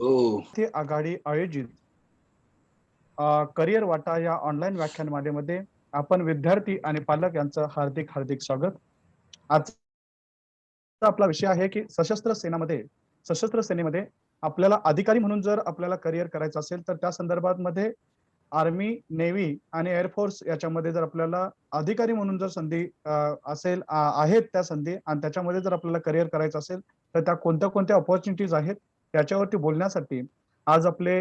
हो. ते आघाडी आयोजित करिअर वाटा या ऑनलाईन व्याख्यानमालेमध्ये आपण विद्यार्थी आणि पालक यांचं हार्दिक हार्दिक स्वागत. आजचा आपला विषय आहे की सशस्त्र सेनेमध्ये आपल्याला अधिकारी म्हणून जर आपल्याला करिअर करायचं असेल तर त्या संदर्भामध्ये आर्मी, नेव्ही आणि एअरफोर्स याच्यामध्ये जर आपल्याला अधिकारी म्हणून जर संधी आहेत त्या संधी आणि त्याच्यामध्ये जर आपल्याला करिअर करायचं असेल तर त्या कोणत्या कोणत्या अपॉर्च्युनिटीज आहेत त्याच्यावरती बोलण्यासाठी आज आपले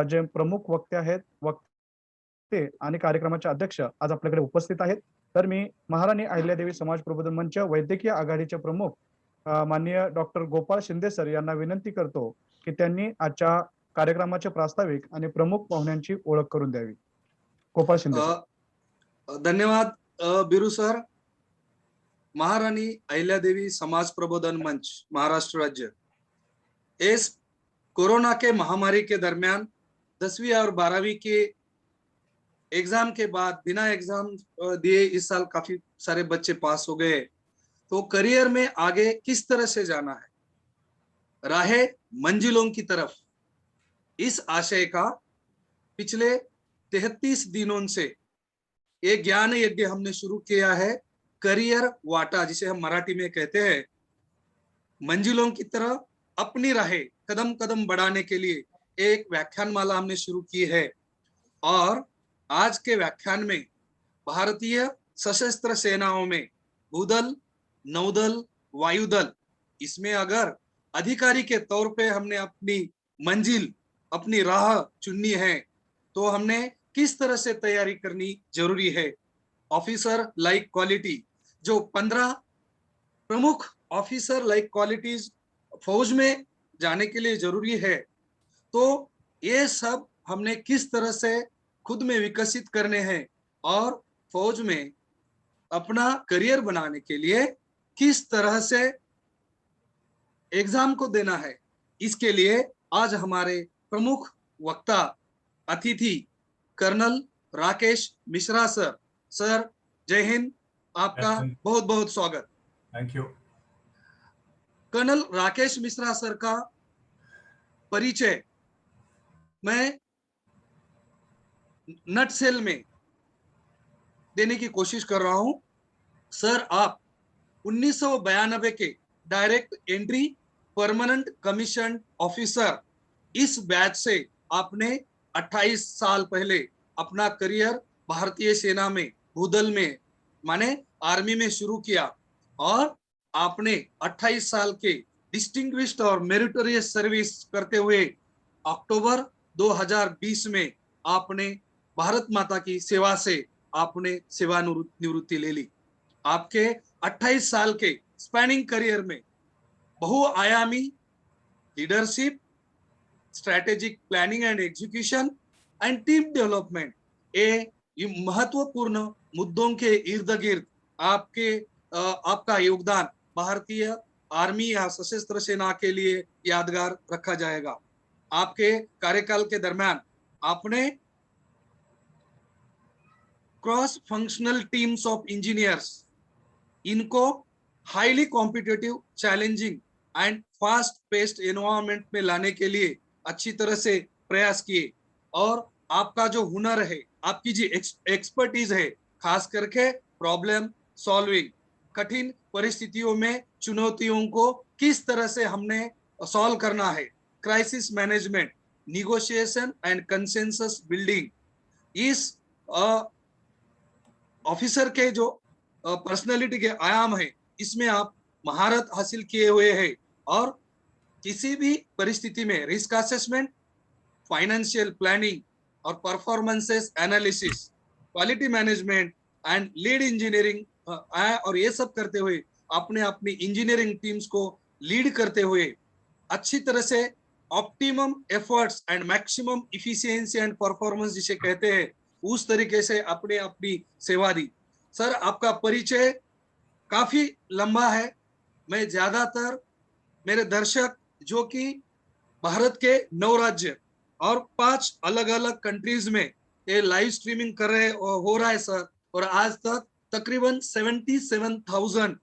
जे प्रमुख वक्ते आणि कार्यक्रमाचे अध्यक्ष आज आपल्याकडे उपस्थित आहेत. तर मी महाराणी अहिल्यादेवी समाज प्रबोधन मंच वैद्यकीय आघाडीचे प्रमुख माननीय डॉक्टर गोपाळ शिंदे सर यांना विनंती करतो की त्यांनी आजच्या कार्यक्रमाचे प्रास्ताविक आणि प्रमुख पाहुण्यांची ओळख करून द्यावी. गोपाळ शिंदे सर. धन्यवाद बिरू सर. महारानी अहिल्यादेवी समाज प्रबोधन मंच महाराष्ट्र राज्य इस कोरोना के महामारी के दरमियान 10वीं और 12वीं के एग्जाम के बाद बिना एग्जाम दिए इस साल काफी सारे बच्चे पास हो गए। तो करियर में आगे किस तरह से जाना है, राहे मंजिलों की तरफ, इस आशय का पिछले 33 दिनों से ये ज्ञान यज्ञ हमने शुरू किया है। करियर वाटा जिसे हम मराठी में कहते हैं, मंजिलों की तरह अपनी राहें कदम कदम बढ़ाने के लिए एक व्याख्यानमाला हमने शुरू की है। और आज के व्याख्यान में भारतीय सशस्त्र सेनाओं में भूदल, नौदल, वायुदल, इसमें अगर अधिकारी के तौर पे हमने अपनी मंजिल, अपनी राह चुननी है तो हमने किस तरह से तैयारी करनी जरूरी है। ऑफिसर लाइक क्वालिटी, जो 15 प्रमुख ऑफिसर लाइक क्वालिटीज फौज में जाने के लिए जरूरी है, तो ये सब हमने किस तरह से खुद में विकसित करने हैं और फौज में अपना करियर बनाने के लिए किस तरह से एग्जाम को देना है, इसके लिए आज हमारे प्रमुख वक्ता अतिथि colonel Rakesh Mishra sir. Sir जय हिंद, आपका बहुत बहुत स्वागत। Thank you. Colonel Rakesh Mishra sir का परिचय मैं नटसेल में देने की कोशिश कर रहा हूं। सर आप 1992 के direct entry permanent commission officer, इस बैच से आपने 28 साल पहले अपना करियर भारतीय सेना में भूदल में माने आर्मी में शुरू किया और आपने 28 साल के डिस्टिंग्विश्ड और मेरिटोरियस सर्विस करते हुए अक्टूबर 2020 में आपने भारत माता की सेवा से आपने सेवानिवृत्ति ले ली। आपके 28 साल के स्पैनिंग करियर में बहुआयामी leadership, strategic planning and execution and team development, ये महत्वपूर्ण मुद्दों के इर्द गिर्द आपका योगदान भारतीय आर्मी या सशस्त्र सेना के लिए यादगार रखा जाएगा। आपके कार्यकाल के दरमियान आपने cross functional teams of engineers, इनको highly competitive, challenging and fast paced environment में लाने के लिए अच्छी तरह से प्रयास किए और आपका जो हुनर है, आपकी जो एक्सपर्टीज है, खास करके प्रॉब्लम सॉल्विंग, कठिन परिस्थितियों में चुनौतियों को किस तरह से हमने सॉल्व करना है, crisis management, negotiation and consensus building, इस ऑफिसर के जो पर्सनालिटी के आयाम है, इसमें आप महारत हासिल किए हुए हैं और किसी भी परिस्थिति में रिस्क असेसमेंट, फाइनेंशियल प्लानिंग और performances analysis, quality management and lead engineering, और ये सब करते हुए आपने अपनी इंजीनियरिंग टीम्स को लीड करते हुए अच्छी तरह से optimum efforts and maximum efficiency and performance जिसे कहते हैं, उस तरीके से आपने अपनी सेवा दी। सर आपका परिचय काफी लंबा है, मैं ज्यादातर मेरे दर्शक जो कि भारत के 9 राज्य और 5 अलग अलग कंट्रीज में ये लाइव स्ट्रीमिंग कर रहे हो रहा है सर, और आज तक तकरीबन 77,000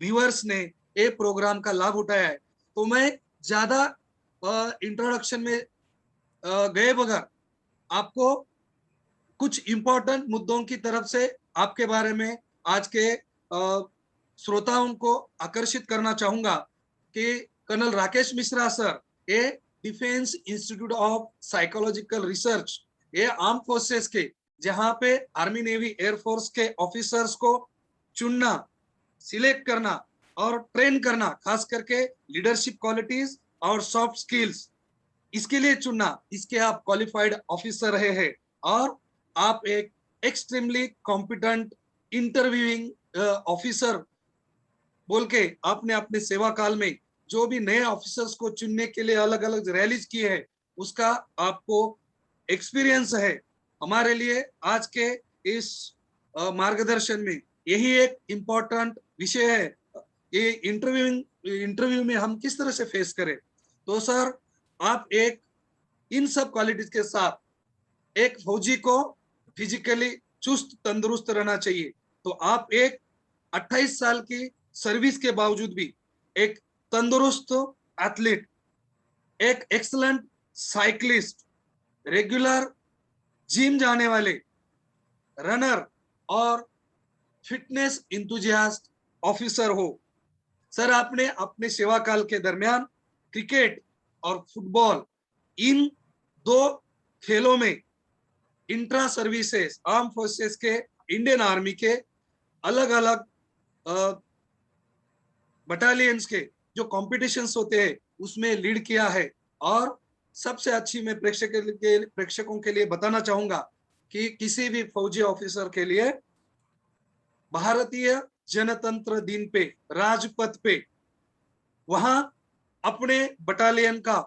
व्यूअर्स ने ये प्रोग्राम का लाभ उठाया है, तो मैं ज्यादा इंट्रोडक्शन में गए बगैर आपको कुछ इंपॉर्टेंट मुद्दों की तरफ से आपके बारे में आज के श्रोताओं को आकर्षित करना चाहूंगा कि कर्नल राकेश मिश्रा सर, ये defence institute of psychological research, ये आर्म फोर्सेस के, जहां पे आर्मी नेवी एयरफोर्स के ऑफिसर्स को चुनना, सिलेक्ट करना और ट्रेन करना, खास करके लीडरशिप क्वालिटीज और सॉफ्ट स्किल्स, इसके लिए चुनना, इसके आप क्वालिफाइड ऑफिसर रहे हैं और आप एक एक्सट्रीमली कॉम्पिटेंट इंटरव्यूइंग ऑफिसर बोल के आपने अपने सेवा काल में जो भी नए ऑफिसर्स को चुनने के लिए अलग अलग रैलीज की है, उसका आपको एक्सपीरियंस है। हमारे लिए आज के इस मार्गदर्शन में यही एक इम्पोर्टेंट विषय है, ये इंटरव्यू में हम किस तरह से फेस करें। तो सर, आप एक इन सब क्वालिटीज के साथ एक फौजी को फिजिकली चुस्त तंदुरुस्त रहना चाहिए, तो आप एक 28 साल की सर्विस के बावजूद भी एक तंदुरुस्त एथलीट, एक एक्सलेंट साइकिलिस्ट, रेगुलर जिम जाने वाले रनर और फिटनेस इंथुजियास्ट ऑफिसर हो। सर, आपने अपने सेवा काल के दरमियान क्रिकेट और फुटबॉल, इन दो खेलों में इंट्रा सर्विसेज आर्म फोर्सेस के, इंडियन आर्मी के अलग अलग बटालियंस के जो कॉम्पिटिशन्स होते हैं उसमें लीड किया है। और सबसे अच्छी मैं प्रेक्षकों के लिए बताना चाहूंगा कि किसी भी फौजी ऑफिसर के लिए भारतीय जनतंत्र दिन पे राजपथ पे वहां अपने बटालियन का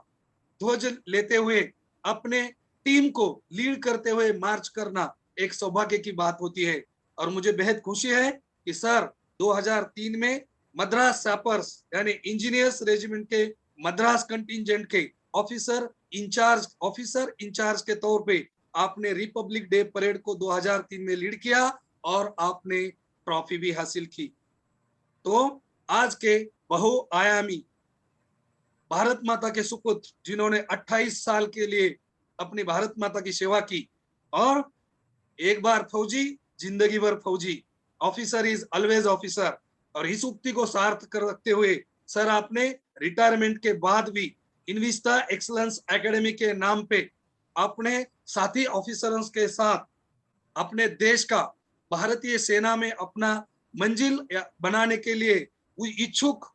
ध्वज लेते हुए अपने टीम को लीड करते हुए मार्च करना एक सौभाग्य की बात होती है। और मुझे बेहद खुशी है कि सर 2003 में मद्रास सैपर्स यानी इंजीनियर्स रेजिमेंट के मद्रास कंटिजेंट के ऑफिसर इंचार्ज के तौर पे आपने रिपब्लिक डे परेड को 2003 में लीड किया और आपने ट्रॉफी भी हासिल की। तो आज के बहुआयामी भारत माता के सुपुत्र, जिन्होंने 28 साल के लिए अपनी भारत माता की सेवा की, और एक बार फौजी जिंदगी भर फौजी, ऑफिसर इज ऑलवेज ऑफिसर, और इस उक्ति को सार्थ कर रखते हुए सर आपने रिटायरमेंट के बाद भी इनविस्टा एक्सलेंस एकेडमी के नाम पे अपने साथी ऑफिसरों के साथ अपने देश का, भारतीय सेना में अपना मंजिल बनाने के लिए इच्छुक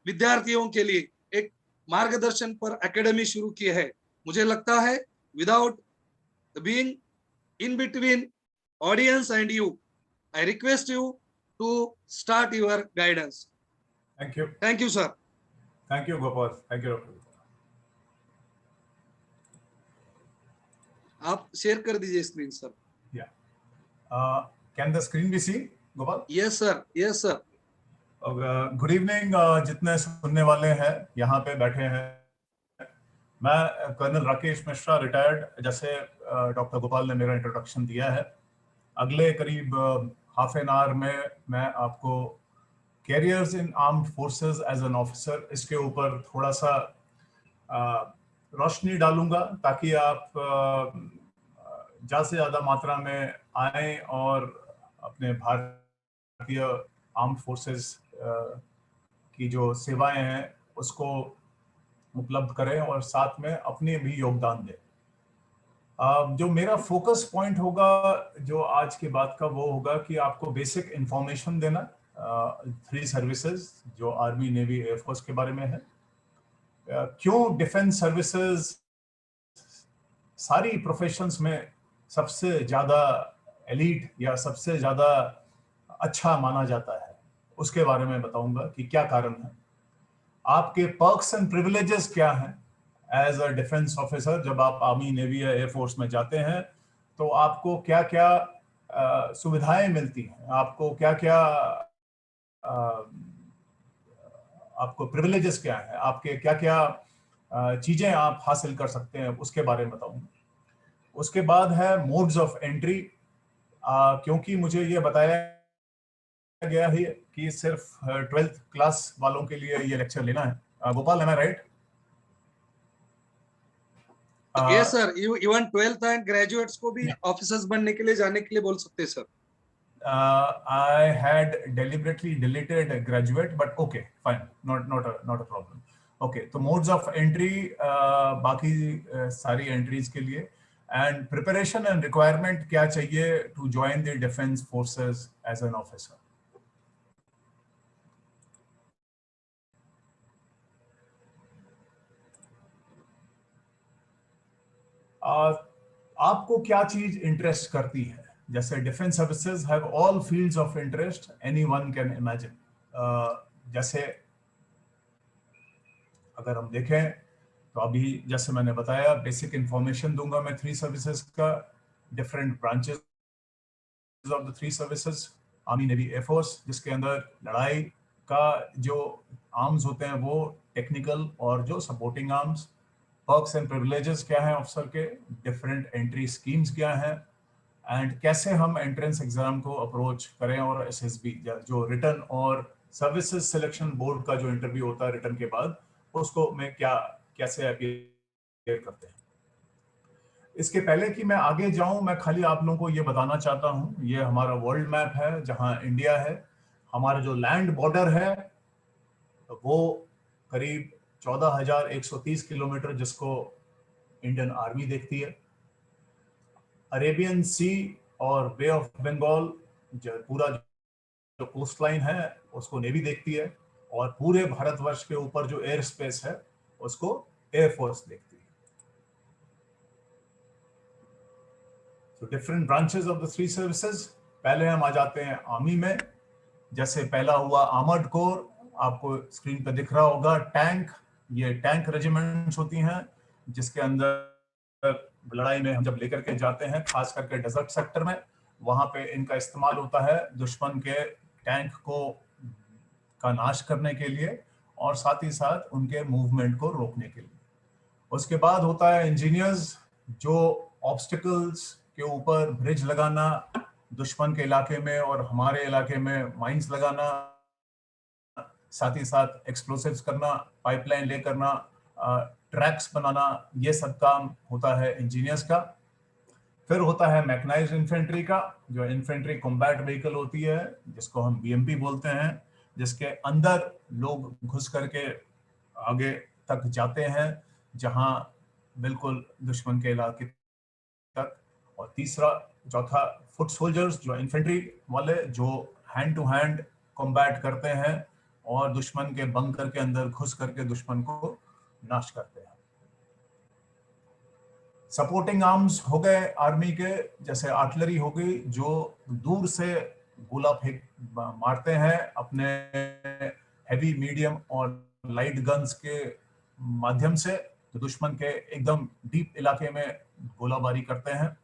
विद्यार्थियों के लिए एक मार्गदर्शन पर एकेडमी शुरू की है। मुझे लगता है without being in between audience and you, I request you to start your guidance. Thank you sir. Thank you Gopal, thank you. आप शेयर कर दीजिए screen sir. Can the screen be seen Gopal? Yes sir, yes sir. Good evening जितने सुनने वाले हैं यहाँ पे बैठे हैं। मैं कर्नल राकेश मिश्रा, रिटायर्ड, जैसे डॉक्टर गोपाल ने मेरा इंट्रोडक्शन दिया है। अगले करीब हाफ एन आवर में मैं आपको careers in armed forces as an officer, इसके ऊपर थोड़ा सा रोशनी डालूंगा ताकि आप ज़्यादा से ज़्यादा मात्रा में आए और अपने भारतीय आर्म्ड फोर्सेस की जो सेवाएं हैं उसको उपलब्ध करें और साथ में अपने भी योगदान दें। जो मेरा फोकस पॉइंट होगा जो आज की बात का, वो होगा कि आपको बेसिक इंफॉर्मेशन देना 3 सर्विसेज जो आर्मी, नेवी, एयरफोर्स के बारे में है। क्यों डिफेंस सर्विसेज सारी प्रोफेशंस में सबसे ज़्यादा एलीट या सबसे ज़्यादा अच्छा माना जाता है, उसके बारे में बताऊंगा कि क्या कारण है। आपके पर्क्स एंड प्रिविलेजेस क्या हैं एज अ डिफेंस ऑफिसर। जब आप आर्मी, नेवी या एयरफोर्स में जाते हैं तो आपको क्या क्या सुविधाएं मिलती हैं, आपको क्या क्या आपको प्रिविलेजेस क्या है, आपके क्या क्या चीजें आप हासिल कर सकते हैं, उसके बारे में बताऊंगा। उसके बाद है मोड्स ऑफ एंट्री, क्योंकि मुझे ये बताया गया है कि सिर्फ 12th क्लास वालों के लिए ये लेक्चर लेना है। Gopal, am I right? Yes sir, even 12th and graduates को भी ऑफिसर्स बनने के लिए जाने के लिए बोल सकते हैं sir. I had deliberately deleted graduate, but okay, fine, not a problem. Okay, तो modes of entry बाकी सारी entries के लिए and preparation and requirement क्या चाहिए to join the defense forces as an officer. आपको क्या चीज इंटरेस्ट करती है? जैसे defence services have all fields of interest anyone can imagine. जैसे अगर हम देखें तो अभी जैसे मैंने बताया बेसिक इंफॉर्मेशन दूंगा मैं 3 सर्विसेज का, different branches of the 3 services, army navy air force, जिसके अंदर लड़ाई का जो आर्म्स होते हैं वो टेक्निकल और जो supporting arms, perks and privileges क्या हैं ऑफिसर के, डिफरेंट एंट्री स्कीम्स क्या हैं, एंड कैसे हम एंट्रेंस एग्जाम को अप्रोच करें, और एसएसबी जो रिटर्न और सर्विसेज सिलेक्शन बोर्ड का जो इंटरव्यू होता है रिटर्न के बाद, उसको मैं क्या कैसे अपीयर करते हैं. इसके पहले कि मैं आगे जाऊं, मैं खाली आप लोगों को ये बताना चाहता हूं, ये हमारा वर्ल्ड मैप है जहां इंडिया है. हमारा जो लैंड बॉर्डर है वो करीब 14,130 किलोमीटर, जिसको इंडियन आर्मी देखती है. अरेबियन सी और बे ऑफ बंगाल पूरा जो कोस्ट लाइन है उसको नेवी देखती है, और पूरे भारतवर्ष के ऊपर जो एयर स्पेस है उसको एयरफोर्स देखती है. तो different branches of the 3 services. पहले हम आ जाते हैं आर्मी में. जैसे पहला हुआ आर्मर्ड कोर, आपको स्क्रीन पे दिख रहा होगा टैंक. ये टैंक रेजिमेंट्स होती हैं जिसके अंदर लड़ाई में हम जब लेकर के जाते हैं, खास करके डेजर्ट सेक्टर में, वहां पे इनका इस्तेमाल होता है दुश्मन के टैंक को का नाश करने के लिए और साथ ही साथ उनके मूवमेंट को रोकने के लिए. उसके बाद होता है इंजीनियर्स, जो ऑब्स्टिकल्स के ऊपर ब्रिज लगाना, दुश्मन के इलाके में और हमारे इलाके में माइंस लगाना, साथ ही साथ एक्सप्लोसिव्स करना, पाइपलाइन ले करना, ट्रैक्स बनाना, ये सब काम होता है इंजीनियर्स का. फिर होता है मैकेनाइज्ड इन्फेंट्री का, जो इन्फेंट्री कॉम्बैट व्हीकल होती है जिसको हम बीएमपी बोलते हैं, जिसके अंदर लोग घुस करके आगे तक जाते हैं जहां बिल्कुल दुश्मन के इलाके तक. और तीसरा चौथा फुट सोल्जर्स, जो इन्फेंट्री वाले जो हैंड टू हैंड कॉम्बैट करते हैं और दुश्मन के बंकर के अंदर घुस करके दुश्मन को नाश करते हैं. सपोर्टिंग आर्म्स हो गए आर्मी के, जैसे आर्टिलरी हो गई जो दूर से गोला फेंक मारते हैं अपने हैवी, मीडियम और लाइट गन्स के माध्यम से, तो दुश्मन के एकदम डीप इलाके में गोलाबारी करते हैं.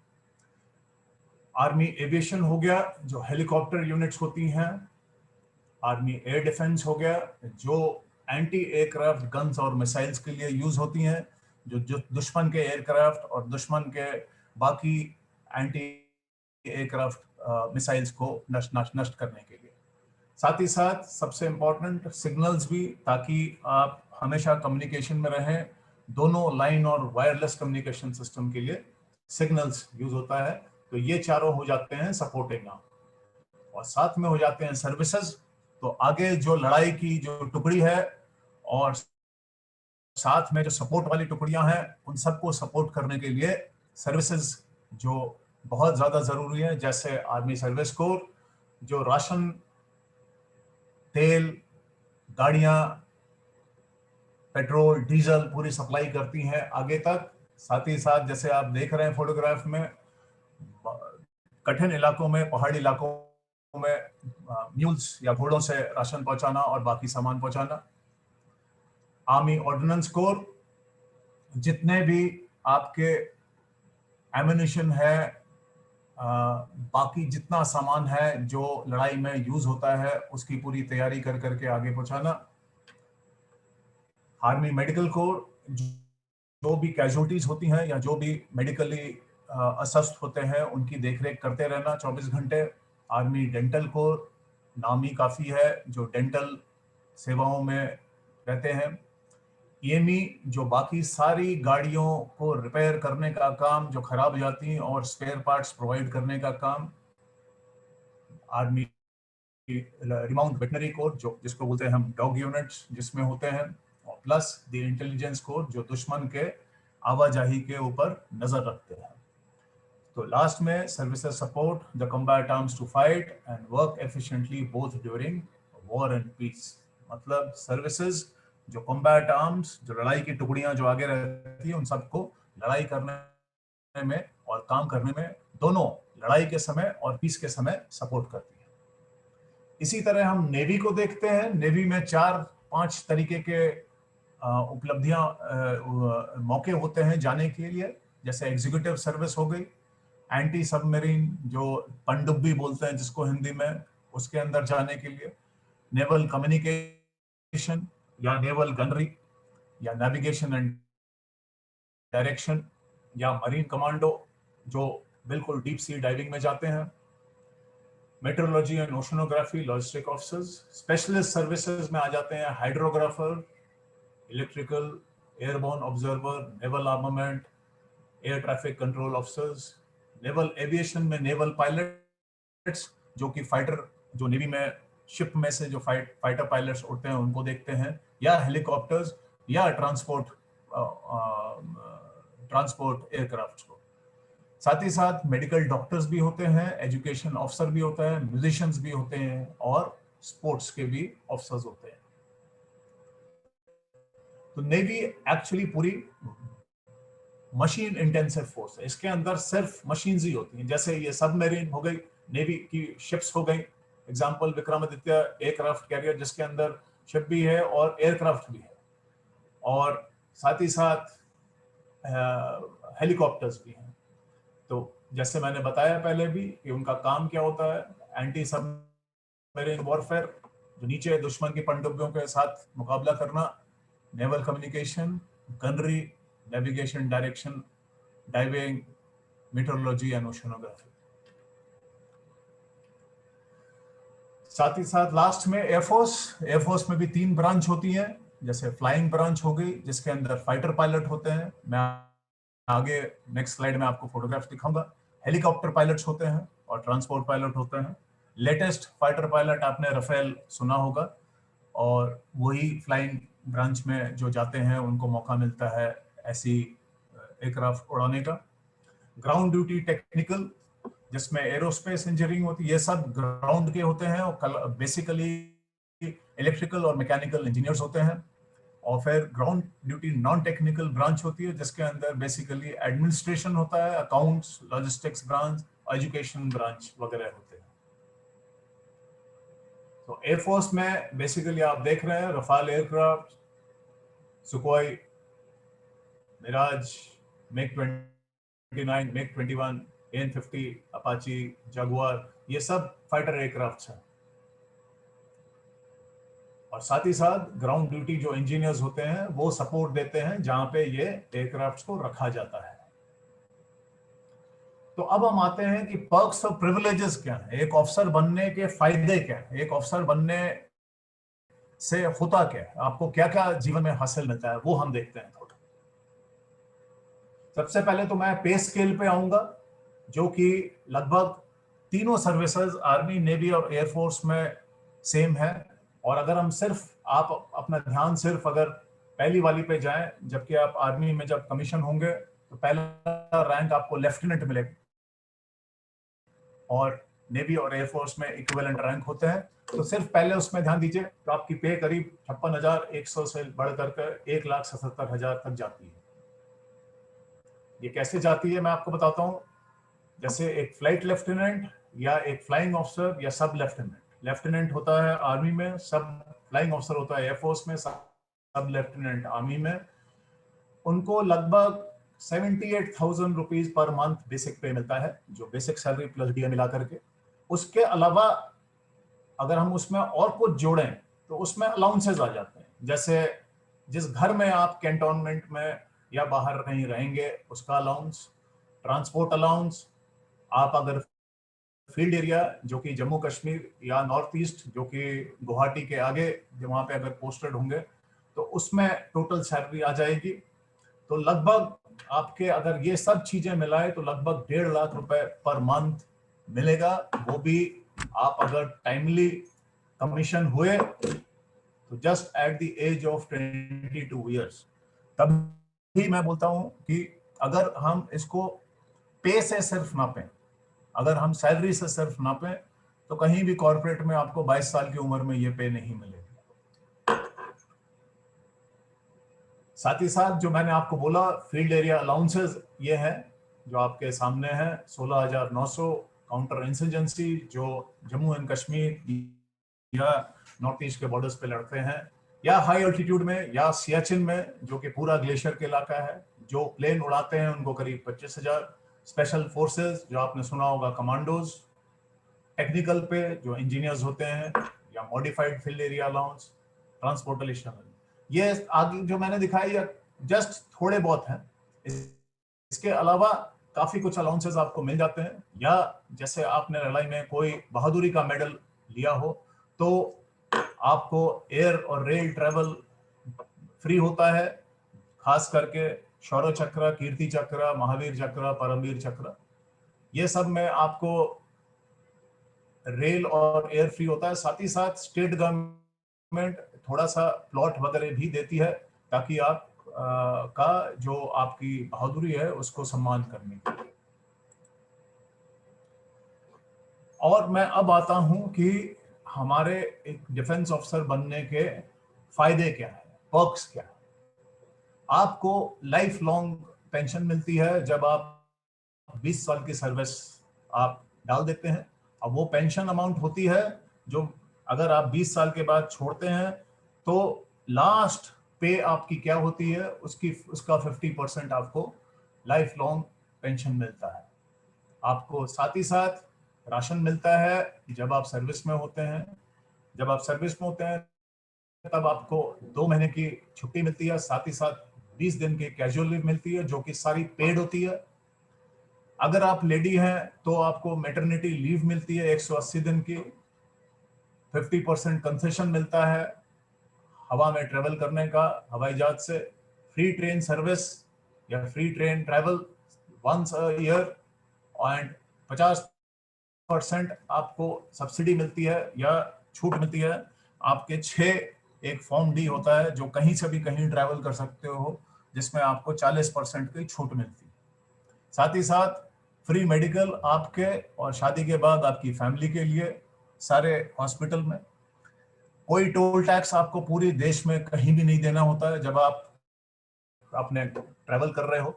आर्मी एविएशन हो गया, जो हेलीकॉप्टर यूनिट्स होती हैं. आर्मी एयर डिफेंस हो गया, जो एंटी एयरक्राफ्ट गन्स और मिसाइल्स के लिए यूज होती हैं, जो दुश्मन के एयरक्राफ्ट और दुश्मन के बाकी एंटी एयरक्राफ्ट मिसाइल्स को नष्ट करने के लिए. साथ ही साथ सबसे इंपॉर्टेंट सिग्नल्स भी, ताकि आप हमेशा कम्युनिकेशन में रहें. दोनों लाइन और वायरलेस कम्युनिकेशन सिस्टम के लिए सिग्नल्स यूज होता है. तो ये चारों हो जाते हैं सपोर्टिंग आर्म, और साथ में हो जाते हैं सर्विसेज. तो आगे जो लड़ाई की जो टुकड़ी है और साथ में जो सपोर्ट वाली टुकड़ियां हैं, उन सबको सपोर्ट करने के लिए सर्विसेज जो बहुत ज्यादा जरूरी है, जैसे आर्मी सर्विस कोर, जो राशन, तेल, गाड़ियां, पेट्रोल, डीजल पूरी सप्लाई करती हैं आगे तक. साथ ही साथ जैसे आप देख रहे हैं फोटोग्राफ में, कठिन इलाकों में, पहाड़ी इलाकों में म्यूल्स या घोड़ों से राशन पहुंचाना और बाकी सामान पहुंचाना. आर्मी ऑर्डिनेंस कोर, जितने भी आपके एम्युनिशन है, बाकी जितना सामान है जो लड़ाई में यूज होता है, उसकी पूरी तैयारी कर करके आगे पहुंचाना. आर्मी मेडिकल कोर, जो भी कैजुअलिटीज होती हैं या जो भी मेडिकली अस्वस्थ होते हैं, उनकी देखरेख करते रहना 24 घंटे. आर्मी डेंटल कोर, नाम ही काफी है, जो डेंटल सेवाओं में रहते हैं. EME जो बाकी सारी गाड़ियों को रिपेयर करने का काम जो खराब हो जाती हैं और स्पेयर पार्ट्स प्रोवाइड करने का काम आर्मी रिमाउंट वेटनरी कोर जो जिसको बोलते हैं हम डॉग यूनिट्स जिसमें होते हैं, और प्लस द इंटेलिजेंस कोर जो दुश्मन के आवाजाही के ऊपर नजर रखते हैं। तो लास्ट में services support the combat arms to fight and work efficiently both during war and peace. मतलब सर्विसेज जो कम्बैट आर्म्स जो लड़ाई की टुकड़ियां जो आगे रहती है उन सबको लड़ाई करने में और काम करने में दोनों लड़ाई के समय और पीस के समय सपोर्ट करती है। इसी तरह हम नेवी को देखते हैं। नेवी में 4-5 तरीके के उपलब्धियां मौके होते हैं जाने के लिए, जैसे एग्जीक्यूटिव सर्विस हो गई, एंटी सबमरीन जो पनडुब्बी बोलते हैं जिसको हिंदी में, उसके अंदर जाने के लिए, नेवल कम्युनिकेशन या नेवल गनरी या नेविगेशन एंड डायरेक्शन या मरीन कमांडो जो बिल्कुल डीप सी डाइविंग में जाते हैं, metrology and oceanography logistic officers. Specialist services में आ जाते हैं hydrographer, electrical, airborne observer, naval armament, air traffic control officers. Naval aviation में नेवल पायलट्स जो कि फाइटर जो नेवी में शिप में से जो फाइटर पायलट्स उड़ते हैं उनको देखते हैं, या हेलीकॉप्टर्स या ट्रांसपोर्ट एयरक्राफ्ट को। साथ ही साथ मेडिकल डॉक्टर्स भी होते हैं, एजुकेशन ऑफिसर भी होता है, म्यूजिशियंस भी होते हैं और स्पोर्ट्स के भी ऑफिसर्स होते हैं। तो नेवी एक्चुअली पूरी मशीन इंटेंसिव फोर्स है। इसके अंदर सिर्फ मशीन्स ही होती हैं, जैसे ये सबमरीन हो गई, नेवी की शिप्स हो गई। एग्जांपल विक्रमादित्य एयरक्राफ्ट कैरियर जिसके अंदर शिप भी है और एयरक्राफ्ट भी है, और साथ ही साथ हेलीकॉप्टर्स भी हैं। तो जैसे मैंने बताया पहले भी कि उनका काम क्या होता है, एंटी सबमरीन वॉरफेयर जो नीचे दुश्मन की पनडुब्बियों के साथ मुकाबला करना, naval communication, gunnery, navigation direction, diving, metrology and oceanography. साथ ही साथ लास्ट में एयरफोर्स में भी 3 ब्रांच होती हैं, जैसे फ्लाइंग ब्रांच हो गई जिसके अंदर फाइटर पायलट होते हैं, मैं आगे नेक्स्ट स्लाइड में आपको फोटोग्राफ दिखाऊंगा। हेलीकॉप्टर पायलट्स होते हैं और ट्रांसपोर्ट पायलट होते हैं। लेटेस्ट फाइटर पायलट आपने राफेल सुना होगा, और वही फ्लाइंग ब्रांच में जो जाते हैं उनको मौका मिलता है ऐसी एयरक्राफ्ट उड़ाने का। ग्राउंड ड्यूटी टेक्निकल जिसमें एरोस्पेस इंजीनियरिंग होती है, ये सब ग्राउंड के होते हैं और बेसिकली इलेक्ट्रिकल और मैकेनिकल इंजीनियर्स होते हैं। और फिर ground duty non technical branch होती है जिसके अंदर बेसिकली एडमिनिस्ट्रेशन होता है, accounts, logistics branch, education branch वगैरह होते हैं। तो एयरफोर्स में बेसिकली आप देख रहे हैं Rafale aircraft, Sukhoi, Mirage, MiG 29, MiG 21, AN-50, Apache, Jaguar, ये सब फाइटर एयरक्राफ्ट हैं। और साथ ही साथ ग्राउंड ड्यूटी जो इंजीनियर्स होते हैं वो सपोर्ट देते हैं जहां पे ये एयरक्राफ्ट्स को रखा जाता है। तो अब हम आते हैं कि पर्क्स और प्रिविलेजेस क्या है, एक ऑफिसर बनने के फायदे क्या है, एक ऑफिसर बनने से होता क्या है, आपको क्या क्या जीवन में हासिल मिलता है, वो हम देखते हैं थोड़ा। सबसे पहले तो मैं पे स्केल पे आऊंगा, जो कि लगभग तीनों सर्विसेज आर्मी, नेवी और एयरफोर्स में सेम है। और अगर हम सिर्फ आप अपना ध्यान सिर्फ अगर पहली वाली पे जाएं, जबकि आप आर्मी में जब कमीशन होंगे तो पहला रैंक आपको लेफ्टिनेंट मिलेगा, और नेवी और एयरफोर्स में इक्विवेलेंट रैंक होते हैं। तो सिर्फ पहले उसमें ध्यान दीजिए तो आपकी पे करीब 56,100 से बढ़कर के 1,77,000 तक जाती है। ये कैसे जाती है मैं आपको बताता हूँ। जैसे एक फ्लाइट लेफ्टिनेंट या एक फ्लाइंग ऑफिसर या सब लेफ्टिनेंट, लेफ्टिनेंट होता है आर्मी में, सब फ्लाइंग ऑफिसर होता है एयरफोर्स में, सब लेफ्टिनेंट आर्मी में, उनको लगभग 78,000 रुपीज पर मंथ बेसिक पे मिलता है, जो बेसिक सैलरी प्लस डीए मिला करके। उसके अलावा अगर हम उसमें और कुछ जोड़ें तो उसमें अलाउंसेस आ जाते हैं, जैसे जिस घर में आप कैंटोनमेंट में या बाहर कहीं रहेंगे उसका अलाउंस, ट्रांसपोर्ट अलाउंस, आप अगर फील्ड एरिया जो कि जम्मू कश्मीर या नॉर्थ ईस्ट जो कि गुवाहाटी के आगे वहां पे अगर पोस्टेड होंगे तो उसमें टोटल सैलरी आ जाएगी। तो लगभग आपके अगर ये सब चीजें मिलाए तो लगभग 1.5 लाख रुपए पर मंथ मिलेगा। वो भी आप अगर टाइमली कमीशन हुए तो just at the age of 22 years. तभी मैं बोलता हूं कि अगर हम इसको पे से सिर्फ नापें, अगर हम सैलरी से सिर्फ नापें, तो कहीं भी कॉर्पोरेट में आपको 22 साल की उम्र में ये पे नहीं मिलेगी। साथ ही साथ जो मैंने आपको बोला फील्ड एरिया अलाउंसेस ये है जो आपके सामने है, 16,900 काउंटर इंसर्जेंसी जो जम्मू एंड कश्मीर या नॉर्थ ईस्ट के बॉर्डर्स पे लड़ते हैं, या हाई अल्टीट्यूड में या सियाचिन में जो कि पूरा ग्लेशियर के इलाका है, जो प्लेन उड़ाते हैं उनको करीब 25,000, स्पेशल फोर्सेस जो आपने सुना होगा कमांडोज, टेक्निकल पे जो इंजीनियर्स होते हैं, या modified field area allowance, transportation. ये आगे जो मैंने दिखाई ये जस्ट थोड़े बहुत हैं। इसके अलावा काफी कुछ अलाउंसेस आपको मिल जाते हैं, या जैसे आपने लड़ाई में कोई बहादुरी का मेडल लिया हो तो आपको एयर और रेल ट्रेवल फ्री होता है, खास करके शौर्य चक्र, कीर्ति चक्र, महावीर चक्र, परमवीर चक्र, ये सब में आपको रेल और एयर फ्री होता है। साथ ही साथ स्टेट गवर्नमेंट थोड़ा सा प्लॉट वगैरह भी देती है ताकि आप का जो आपकी बहादुरी है उसको सम्मान करने के लिए। और मैं अब आता हूं कि हमारे एक डिफेंस ऑफिसर बनने के फायदे क्या है, पर्क्स क्या है। आपको लाइफ लॉन्ग पेंशन मिलती है जब आप 20 साल की सर्विस आप डाल देते हैं। अब वो पेंशन अमाउंट होती है जो अगर आप 20 साल के बाद छोड़ते हैं तो लास्ट पे आपकी क्या होती है उसका 50% आपको लाइफ लॉन्ग पेंशन मिलता है। आपको साथ ही साथ राशन मिलता है जब आप सर्विस में होते हैं। जब आप सर्विस में होते हैं तब आपको 2 महीने की छुट्टी मिलती है, साथ ही साथ 20 दिन की कैजुअल लीव मिलती है जो कि सारी पेड होती है। अगर आप लेडी हैं तो आपको मैटरनिटी लीव मिलती है 180 दिन की, 50% कंसेशन मिलता है हवा में ट्रेवल करने का, हवाई जहाज से, फ्री ट्रेन सर्विस या free train travel once a year, and 50% आपको सब्सिडी मिलती है या छूट मिलती है। आपके 6 एक फॉर्म डी होता है जो कहीं से भी कहीं ट्रैवल कर सकते हो, जिसमें आपको 40% की छूट मिलती है। साथ ही साथ फ्री मेडिकल आपके और शादी के बाद आपकी फैमिली के लिए सारे हॉस्पिटल में। कोई टोल टैक्स आपको पूरे देश में कहीं भी नहीं देना होता है जब आप अपने ट्रैवल कर रहे हो।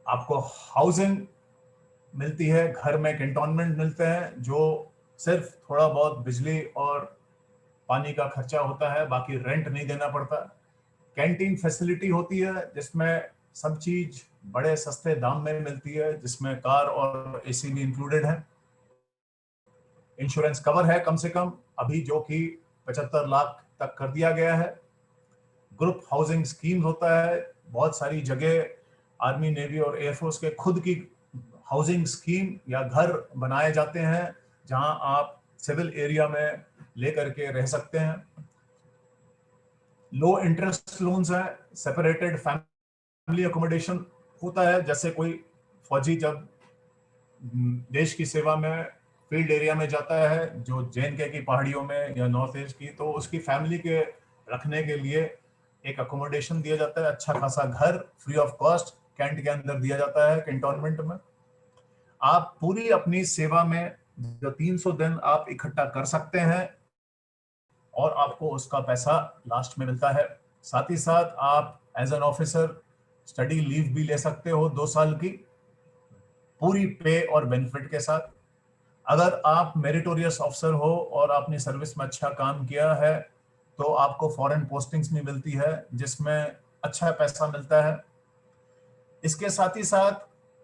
आपको हाउसिंग मिलती है, घर में कैंटोनमेंट मिलते हैं जो सिर्फ थोड़ा बहुत बिजली और पानी का खर्चा होता है, बाकी रेंट नहीं देना पड़ता। कैंटीन फैसिलिटी होती है जिसमें सब चीज बड़े सस्ते दाम में मिलती है, जिसमें कार और एसी भी इंक्लूडेड है। इंश्योरेंस कवर है कम से कम अभी जो कि 75 लाख तक कर दिया गया है। ग्रुप हाउसिंग स्कीम होता है, बहुत सारी जगह आर्मी, नेवी और एयरफोर्स के खुद की हाउसिंग स्कीम या घर बनाए जाते हैं जहां आप सिविल एरिया में लेकर के रह सकते हैं। लो इंटरेस्ट लोन्स है, सेपरेटेड फैमिली अकोमोडेशन होता है। जैसे कोई फौजी जब देश की सेवा में फील्ड एरिया में जाता है जो जे.एन.के की पहाड़ियों में या नॉर्थ ईस्ट की, तो उसकी फैमिली के रखने के लिए एक अकोमोडेशन दिया जाता है, अच्छा खासा घर फ्री ऑफ कॉस्ट कैंट के अंदर दिया जाता है कैंटोनमेंट में। आप पूरी अपनी सेवा में जो 300 दिन आप इकट्ठा कर सकते हैं और आपको उसका पैसा लास्ट में मिलता है। साथ ही साथ आप as an officer study leave भी ले सकते हो 2 साल की, पूरी पे और बेनिफिट के साथ। अगर आप मेरिटोरियस ऑफिसर हो और आपने सर्विस में अच्छा काम किया है तो आपको फॉरेन पोस्टिंग्स भी मिलती है जिसमें अच्छा पैसा मिलता है। इसके साथ ही साथ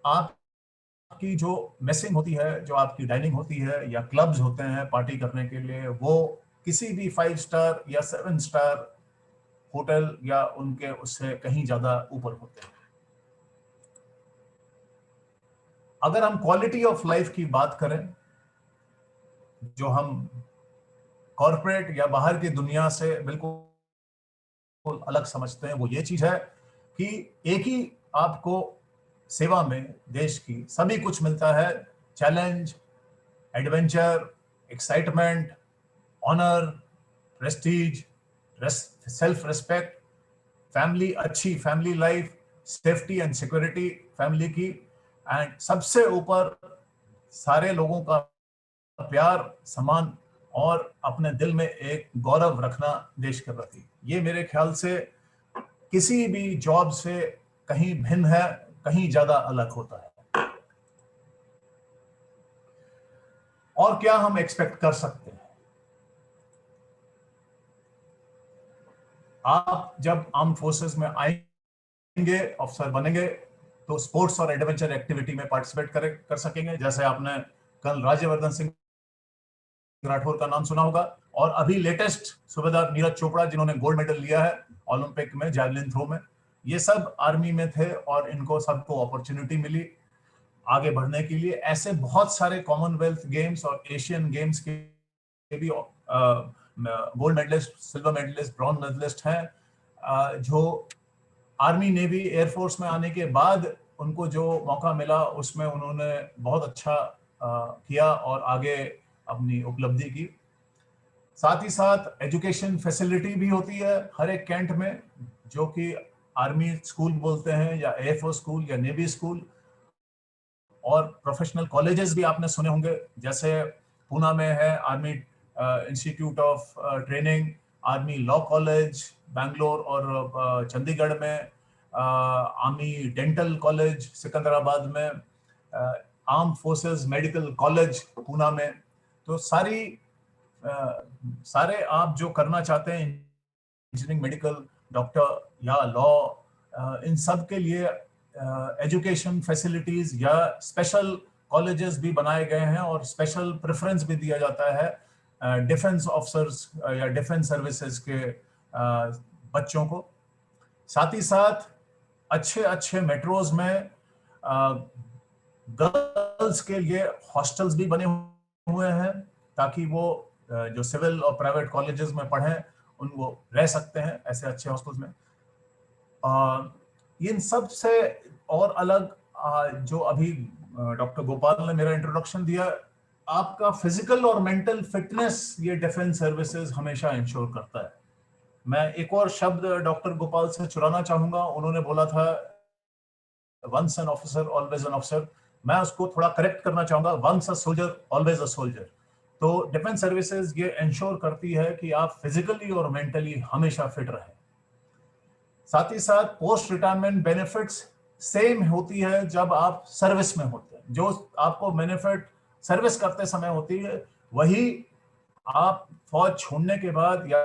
आपकी जो मेसिंग होती है, जो आपकी डाइनिंग होती है या क्लब्स होते हैं पार्टी करने के लिए, वो किसी भी 5 स्टार या 7 स्टार होटल या उनके उससे कहीं ज्यादा ऊपर होते हैं। अगर हम क्वालिटी ऑफ लाइफ की बात करें, जो हम कॉर्पोरेट या बाहर की दुनिया से बिल्कुल अलग समझते हैं वो ये चीज है कि एक ही आपको सेवा में देश की सभी कुछ मिलता है, challenge, adventure, excitement, honour, prestige, self respect, family, अच्छी family life, safety and security family की, एंड सबसे ऊपर सारे लोगों का प्यार, सम्मान और अपने दिल में एक गौरव रखना देश के प्रति। ये मेरे ख्याल से किसी भी जॉब से कहीं भिन्न है, कहीं ज्यादा अलग होता है। और क्या हम एक्सपेक्ट कर सकते हैं? आप जब आर्म फोर्सेस में आएंगे, ऑफिसर बनेंगे, तो स्पोर्ट्स और एडवेंचर एक्टिविटी में पार्टिसिपेट कर सकेंगे। जैसे आपने कल राज्यवर्धन सिंह राठौर का नाम सुना होगा, और अभी लेटेस्ट सूबेदार नीरज चोपड़ा जिन्होंने गोल्ड मेडल लिया है ओलंपिक में जैवलिन थ्रो में, ये सब आर्मी में थे और इनको सबको अपॉर्चुनिटी मिली आगे बढ़ने के लिए। ऐसे बहुत सारे कॉमनवेल्थ गेम्स और एशियन गेम्स के भी gold medallist, silver medallist, bronze medallist हैं जो आर्मी, नेवी, एयरफोर्स में आने के बाद उनको जो मौका मिला उसमें उन्होंने बहुत अच्छा किया और आगे अपनी उपलब्धि की। साथ ही साथ एजुकेशन फैसिलिटी भी होती है हर एक कैंट में, जो कि आर्मी स्कूल बोलते हैं या एयरफोर्स स्कूल या नेवी स्कूल, और प्रोफेशनल कॉलेजेस भी आपने सुने होंगे। जैसे पूना में है army institute of training, army law college Bangalore, और चंडीगढ़ में आर्मी डेंटल कॉलेज, सिकंदराबाद में arm forces medical college Poona में। तो सारे आप जो करना चाहते हैं, इंजीनियरिंग, मेडिकल, डॉक्टर या लॉ, इन सब के लिए एजुकेशन फैसिलिटीज या स्पेशल कॉलेजेस भी बनाए गए हैं और स्पेशल प्रेफरेंस भी दिया जाता है डिफेंस ऑफिसर्स या डिफेंस सर्विसेज के बच्चों को। साथ ही साथ अच्छे अच्छे मेट्रोज में गर्ल्स के लिए हॉस्टल्स भी बने हुए हैं ताकि वो जो सिविल और प्राइवेट कॉलेजेस में पढ़ें वो रह सकते हैं ऐसे अच्छे हॉस्टल्स में। इन सब से और अलग जो अभी डॉक्टर गोपाल ने मेरा इंट्रोडक्शन दिया, आपका फिजिकल और मेंटल फिटनेस ये डिफेंस सर्विसेज हमेशा इंश्योर करता है। मैं एक और शब्द डॉक्टर गोपाल से चुराना चाहूंगा, उन्होंने बोला था once an officer always an officer, मैं उसको थोड़ा करेक्ट करना चाहूंगा, once a soldier always a soldier. तो डिफेंस सर्विसेज ये इंश्योर करती है कि आप फिजिकली और मेंटली हमेशा फिट रहें। साथ ही साथ पोस्ट रिटायरमेंट बेनिफिट्स सेम होती है जब आप सर्विस में होते हैं। जो आपको बेनिफिट सर्विस करते समय होती है वही आप फौज छोड़ने के बाद या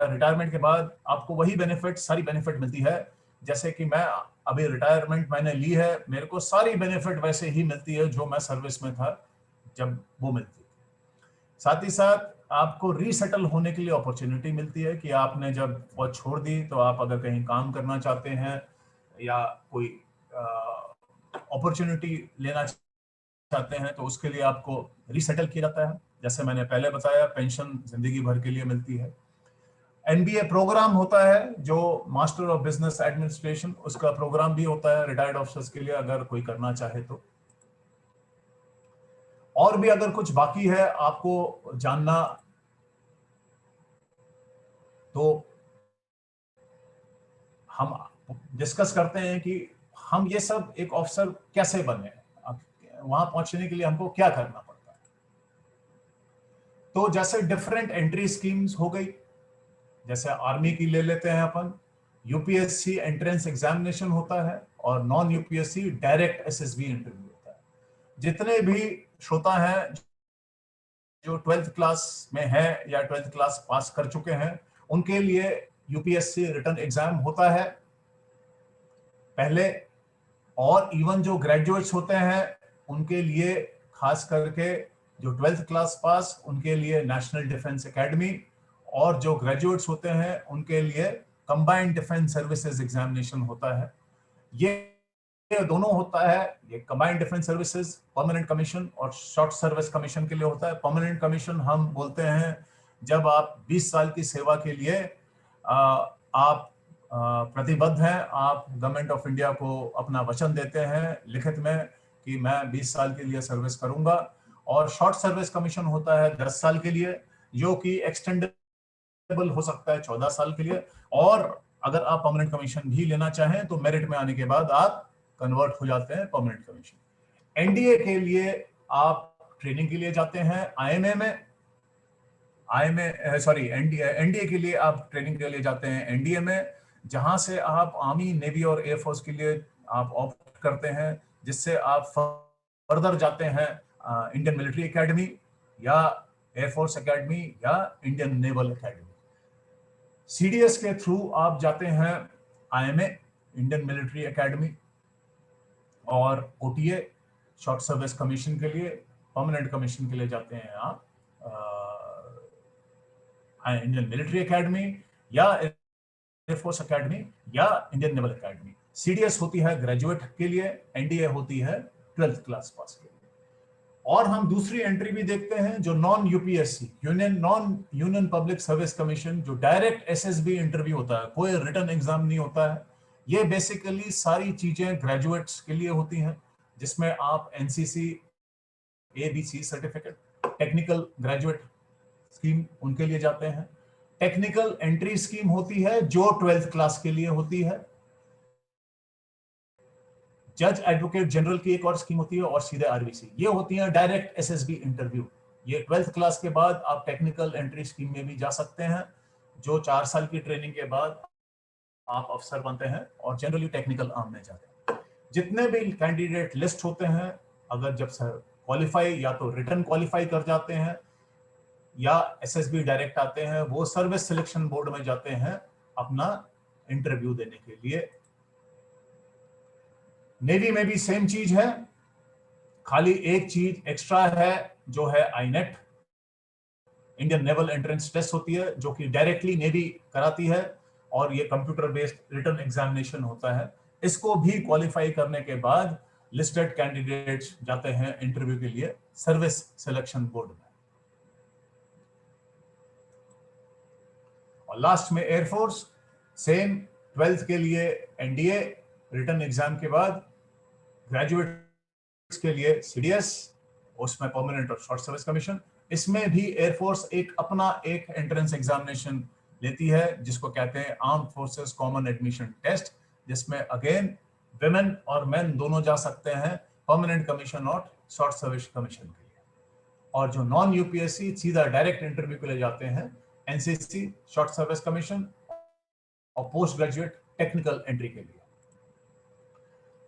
रिटायरमेंट के बाद आपको वही बेनिफिट, सारी बेनिफिट मिलती है। जैसे कि मैं अभी रिटायरमेंट मैंने ली है, मेरे को सारी बेनिफिट वैसे ही मिलती है जो मैं सर्विस में था जब वो मिलती थी। साथ ही साथ आपको रीसेटल होने के लिए अपॉर्चुनिटी मिलती है कि आपने जब फौज छोड़ दी तो आप अगर कहीं काम करना चाहते हैं या कोई अपॉर्चुनिटी लेना चाहते हैं तो उसके लिए आपको रीसेटल किया जाता है। जैसे मैंने पहले बताया, पेंशन जिंदगी भर के लिए मिलती है। एनबीए प्रोग्राम होता है जो मास्टर ऑफ बिजनेस एडमिनिस्ट्रेशन, उसका प्रोग्राम भी होता है रिटायर्ड ऑफिसर्स के लिए अगर कोई करना चाहे तो। और भी अगर कुछ बाकी है आपको जानना तो हम डिस्कस करते हैं कि हम ये सब एक ऑफिसर कैसे बने, वहां पहुंचने के लिए हमको क्या करना पड़ता है। तो जैसे डिफरेंट एंट्री स्कीम्स हो गई, जैसे आर्मी की ले लेते हैं अपन, यूपीएससी एंट्रेंस एग्जामिनेशन होता है और non UPSC direct SSB interview होता है। जितने भी श्रोता हैं जो 12th क्लास में है या 12th क्लास पास कर चुके हैं उनके लिए यूपीएससी रिटन एग्जाम होता है पहले, और इवन जो ग्रेजुएट्स होते हैं उनके लिए खास करके जो 12th क्लास पास उनके लिए नेशनल डिफेंस एकेडमी, और जो ग्रेजुएट्स होते हैं उनके लिए कंबाइंड डिफेंस सर्विसेज एग्जामिनेशन होता है। ये दोनों होता है, ये combined defence services permanent commission और शॉर्ट सर्विस कमीशन के लिए होता है। परमानेंट कमीशन हम बोलते हैं जब आप 20 साल की सेवा के लिए आप प्रतिबद्ध हैं, आप गवर्नमेंट ऑफ इंडिया को अपना वचन देते हैं लिखित में कि मैं 20 साल के लिए सर्विस करूंगा, और शॉर्ट सर्विस कमीशन होता है 10 साल के लिए, जो कि एक्सटेंडेबल हो सकता है 14 साल के लिए, और अगर आप परमानेंट कमीशन भी लेना चाहें तो मेरिट में आने के बाद आप कन्वर्ट हो जाते हैं परमानेंट कमीशन। एनडीए के लिए आप ट्रेनिंग के लिए जाते हैं आईएमए में, एनडीए के लिए आप ट्रेनिंग के लिए जाते हैं एनडीए में, जहां से आप आर्मी, नेवी और एयरफोर्स के लिए आप ऑप्ट करते हैं, जिससे आप फर्दर जाते हैं इंडियन मिलिट्री एकेडमी या एयरफोर्स एकेडमी या इंडियन नेवल एकेडमी। सीडीएस के थ्रू आप जाते हैं आईएमए, इंडियन मिलिट्री एकेडमी, और ओटीए शॉर्ट सर्विस कमीशन के लिए, परमानेंट कमीशन के लिए जाते हैं आप इंडियन मिलिट्री एकेडमी या एयरफोर्स एकेडमी या इंडियन नेवल एकेडमी। सीडीएस होती है ग्रेजुएट के लिए, एनडीए होती है 12th क्लास पास के लिए। और हम दूसरी एंट्री भी देखते हैं जो non UPSC, non union public service commission, जो डायरेक्ट एसएसबी इंटरव्यू होता है, कोई रिटन एग्जाम नहीं होता है। ये बेसिकली सारी चीजें ग्रेजुएट्स के लिए होती हैं, जिसमें आप NCC, ABC certificate, technical graduate scheme उनके लिए जाते हैं, टेक्निकल एंट्री स्कीम होती है जो 12th क्लास के लिए होती है, जज एडवोकेट जनरल की एक और स्कीम होती है, और सीधे आरबीसी। ये होती है डायरेक्ट एसएसबी इंटरव्यू। ये 12th क्लास के बाद आप टेक्निकल एंट्री स्कीम में भी जा सकते हैं, जो 4 साल की ट्रेनिंग के बाद आप अफसर बनते हैं और जनरली टेक्निकल आर्म में जाते हैं। जितने भी कैंडिडेट लिस्ट होते हैं, अगर जब क्वालिफाई या तो रिटर्न क्वालिफाई कर जाते हैं या एसएसबी डायरेक्ट आते हैं, वो सर्विस सिलेक्शन बोर्ड में जाते हैं अपना इंटरव्यू देने के लिए। नेवी में भी सेम चीज है, खाली एक चीज एक्स्ट्रा है जो है आईनेट, इंडियन नेवल एंट्रेंस टेस्ट होती है, जो कि डायरेक्टली नेवी कराती है, और ये कंप्यूटर बेस्ड रिटन एग्जामिनेशन होता है। इसको भी क्वालिफाई करने के बाद लिस्टेड कैंडिडेट्स जाते हैं इंटरव्यू के लिए सर्विस सिलेक्शन बोर्ड में। और लास्ट में एयरफोर्स, सेम 12th के लिए एनडीए, रिटन एग्जाम के बाद ग्रेजुएट्स के लिए सीडीएस, उसमें परमानेंट और शॉर्ट सर्विस कमीशन। इसमें भी एयरफोर्स एक अपना एक एंट्रेंस एग्जामिनेशन लेती है, जिसको कहते हैं arm forces common admission test, जिसमें अगेन विमेन और मेन दोनों जा सकते हैं परमानेंट कमीशन और शॉर्ट सर्विस कमीशन के लिए। और जो नॉन यूपीएससी सीधा डायरेक्ट इंटरव्यू के लिए जाते हैं एनसीसी, शॉर्ट सर्विस कमीशन और पोस्ट ग्रेजुएट टेक्निकल एंट्री के लिए।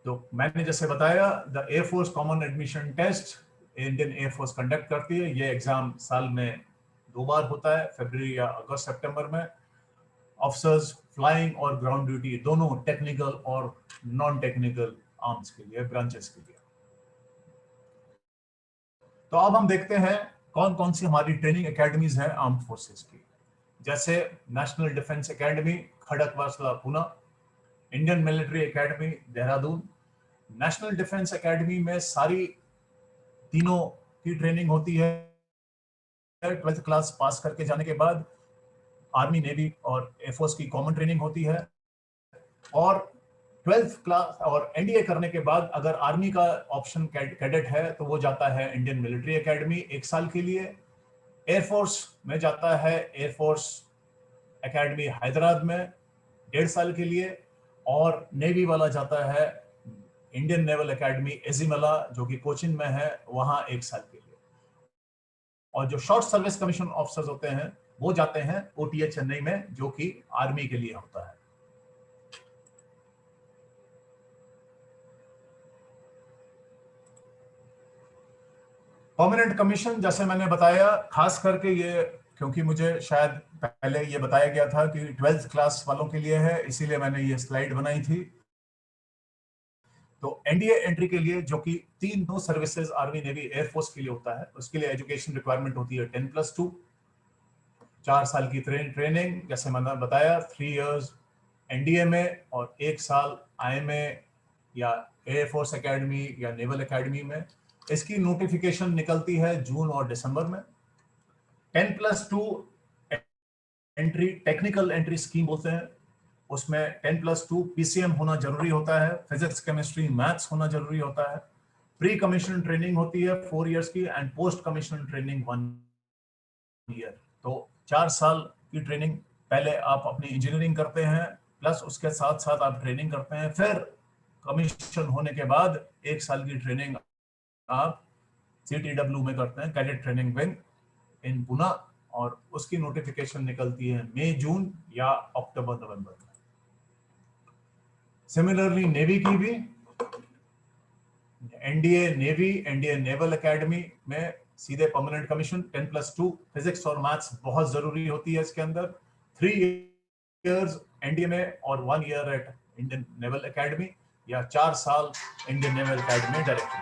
तो मैंने जैसे बताया, the air force common admission test Indian air force conduct करती है। ये एग्जाम साल में 2 बार होता है, फरवरी या अगस्त सितंबर में। ऑफिसर्स फ्लाइंग और ग्राउंड ड्यूटी दोनों, टेक्निकल और नॉन टेक्निकल आर्म्स के लिए, ब्रांचेस के लिए। तो अब हम देखते हैं कौन कौन सी हमारी ट्रेनिंग एकेडमीज हैं आर्म फोर्सेस की। जैसे national defence academy Khadakwasla Pune, Indian military academy Dehradun. National defence academy में सारी तीनों की ट्रेनिंग होती है। 12th क्लास पास करके जाने के बाद आर्मी, नेवी और एयरफोर्स की कॉमन ट्रेनिंग होती है, और 12th क्लास और एनडीए करने के बाद अगर आर्मी का ऑप्शन कैडेट है तो वो जाता है इंडियन मिलिट्री एकेडमी 1 साल के लिए, एयरफोर्स में जाता है एयरफोर्स एकेडमी हैदराबाद में 1.5 साल के लिए, और नेवी वाला जाता है इंडियन नेवल एकेडमी एजिमला, जो कि कोचिन में है, वहां 1 साल के लिए। और जो शॉर्ट सर्विस कमीशन ऑफिसर्स होते हैं वो जाते हैं ओटीए चेन्नई में, जो कि आर्मी के लिए होता है। परमानेंट कमीशन, जैसे मैंने बताया, खास करके ये, क्योंकि मुझे शायद पहले ये बताया गया था कि 12th क्लास वालों के लिए है, इसीलिए मैंने ये स्लाइड बनाई थी। तो एनडीए एंट्री के लिए, जो कि 3 सर्विसेज आर्मी, नेवी, एयरफोर्स के लिए होता है, उसके लिए एजुकेशन रिक्वायरमेंट होती है 10+2, 4 साल की ट्रेनिंग, जैसे मैंने बताया 3 इयर्स एनडीए में और 1 साल आईएमए या एयरफोर्स एकेडमी या नेवल एकेडमी में। इसकी नोटिफिकेशन निकलती है जून और दिसंबर में। 10+2 एंट्री टेक्निकल एंट्री स्कीम बोलते हैं, उसमें 10+2 PCM होना जरूरी होता है, फिजिक्स केमिस्ट्री मैथ्स होना जरूरी होता है। प्री कमीशन ट्रेनिंग होती है 4 इयर्स की and post commission training 1 year. तो 4 साल की ट्रेनिंग पहले आप अपनी इंजीनियरिंग करते हैं, प्लस उसके साथ साथ आप ट्रेनिंग करते हैं, फिर कमीशन होने के बाद 1 साल की ट्रेनिंग आप CTW में करते हैं, कैडेट ट्रेनिंग विंग इन पुणे, और उसकी नोटिफिकेशन निकलती है मई जून या अक्टूबर नवंबर में। सिमिलरली नेवी की भी NDA navy, NDA naval academy में सीधे परमानेंट कमीशन 10+2 फिजिक्स और मैथ्स बहुत जरूरी होती है इसके अंदर। 3 इयर्स एनडीए में और 1 year at Indian naval academy, या 4 साल Indian naval academy directly.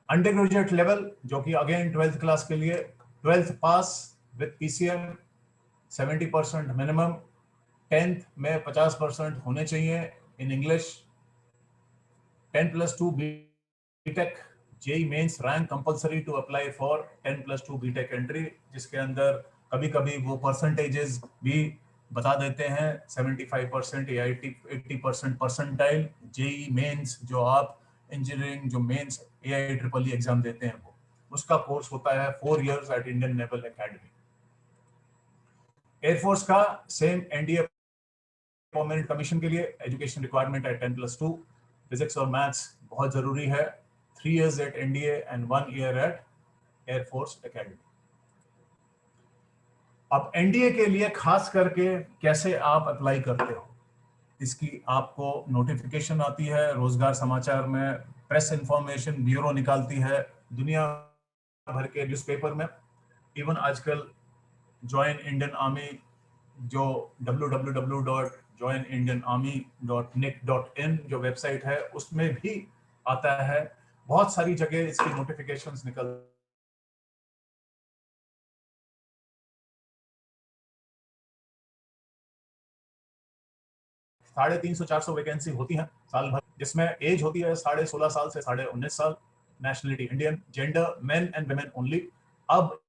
Under graduate level जो कि अगेन 12th क्लास के लिए 12th pass with PCM 70% minimum, 10th में 50% होने चाहिए in English. 10+2 BTech JEE mains rank compulsory to apply for 10+2 BTech entry, जिसके अंदर कभी कभी वो परसेंटेजेस भी बता देते हैं 75% या 80% परसेंटाइल। जेई मेंस जो आप इंजीनियरिंग जो मेंस AIEEE एग्जाम देते हैं वो उसका कोर्स होता है 4 years at Indian naval academy. Air force का सेम एनडीए परमानेंट कमीशन के लिए एजुकेशन रिक्वायरमेंट है 10+2, फिजिक्स और मैथ्स बहुत जरूरी है, 3 years at NDA and 1 year at air force academy. अब एनडीए के लिए खास करके कैसे आप अप्लाई करते हो, इसकी आपको नोटिफिकेशन आती है रोजगार समाचार में, प्रेस इंफॉर्मेशन ब्यूरो निकालती है दुनिया भर के न्यूज़पेपर में। इवन आजकल ज्वाइन इंडियन आर्मी जो www.joinindianarmy.nic.in जो वेबसाइट है उसमें भी आता है, बहुत सारी जगह इसकी नोटिफिकेशंस निकल 350-400 वैकेंसी होती हैं साल भर, जिसमें एज होती है 16.5 साल से 19.5 साल, nationality Indian, gender main and women only. अब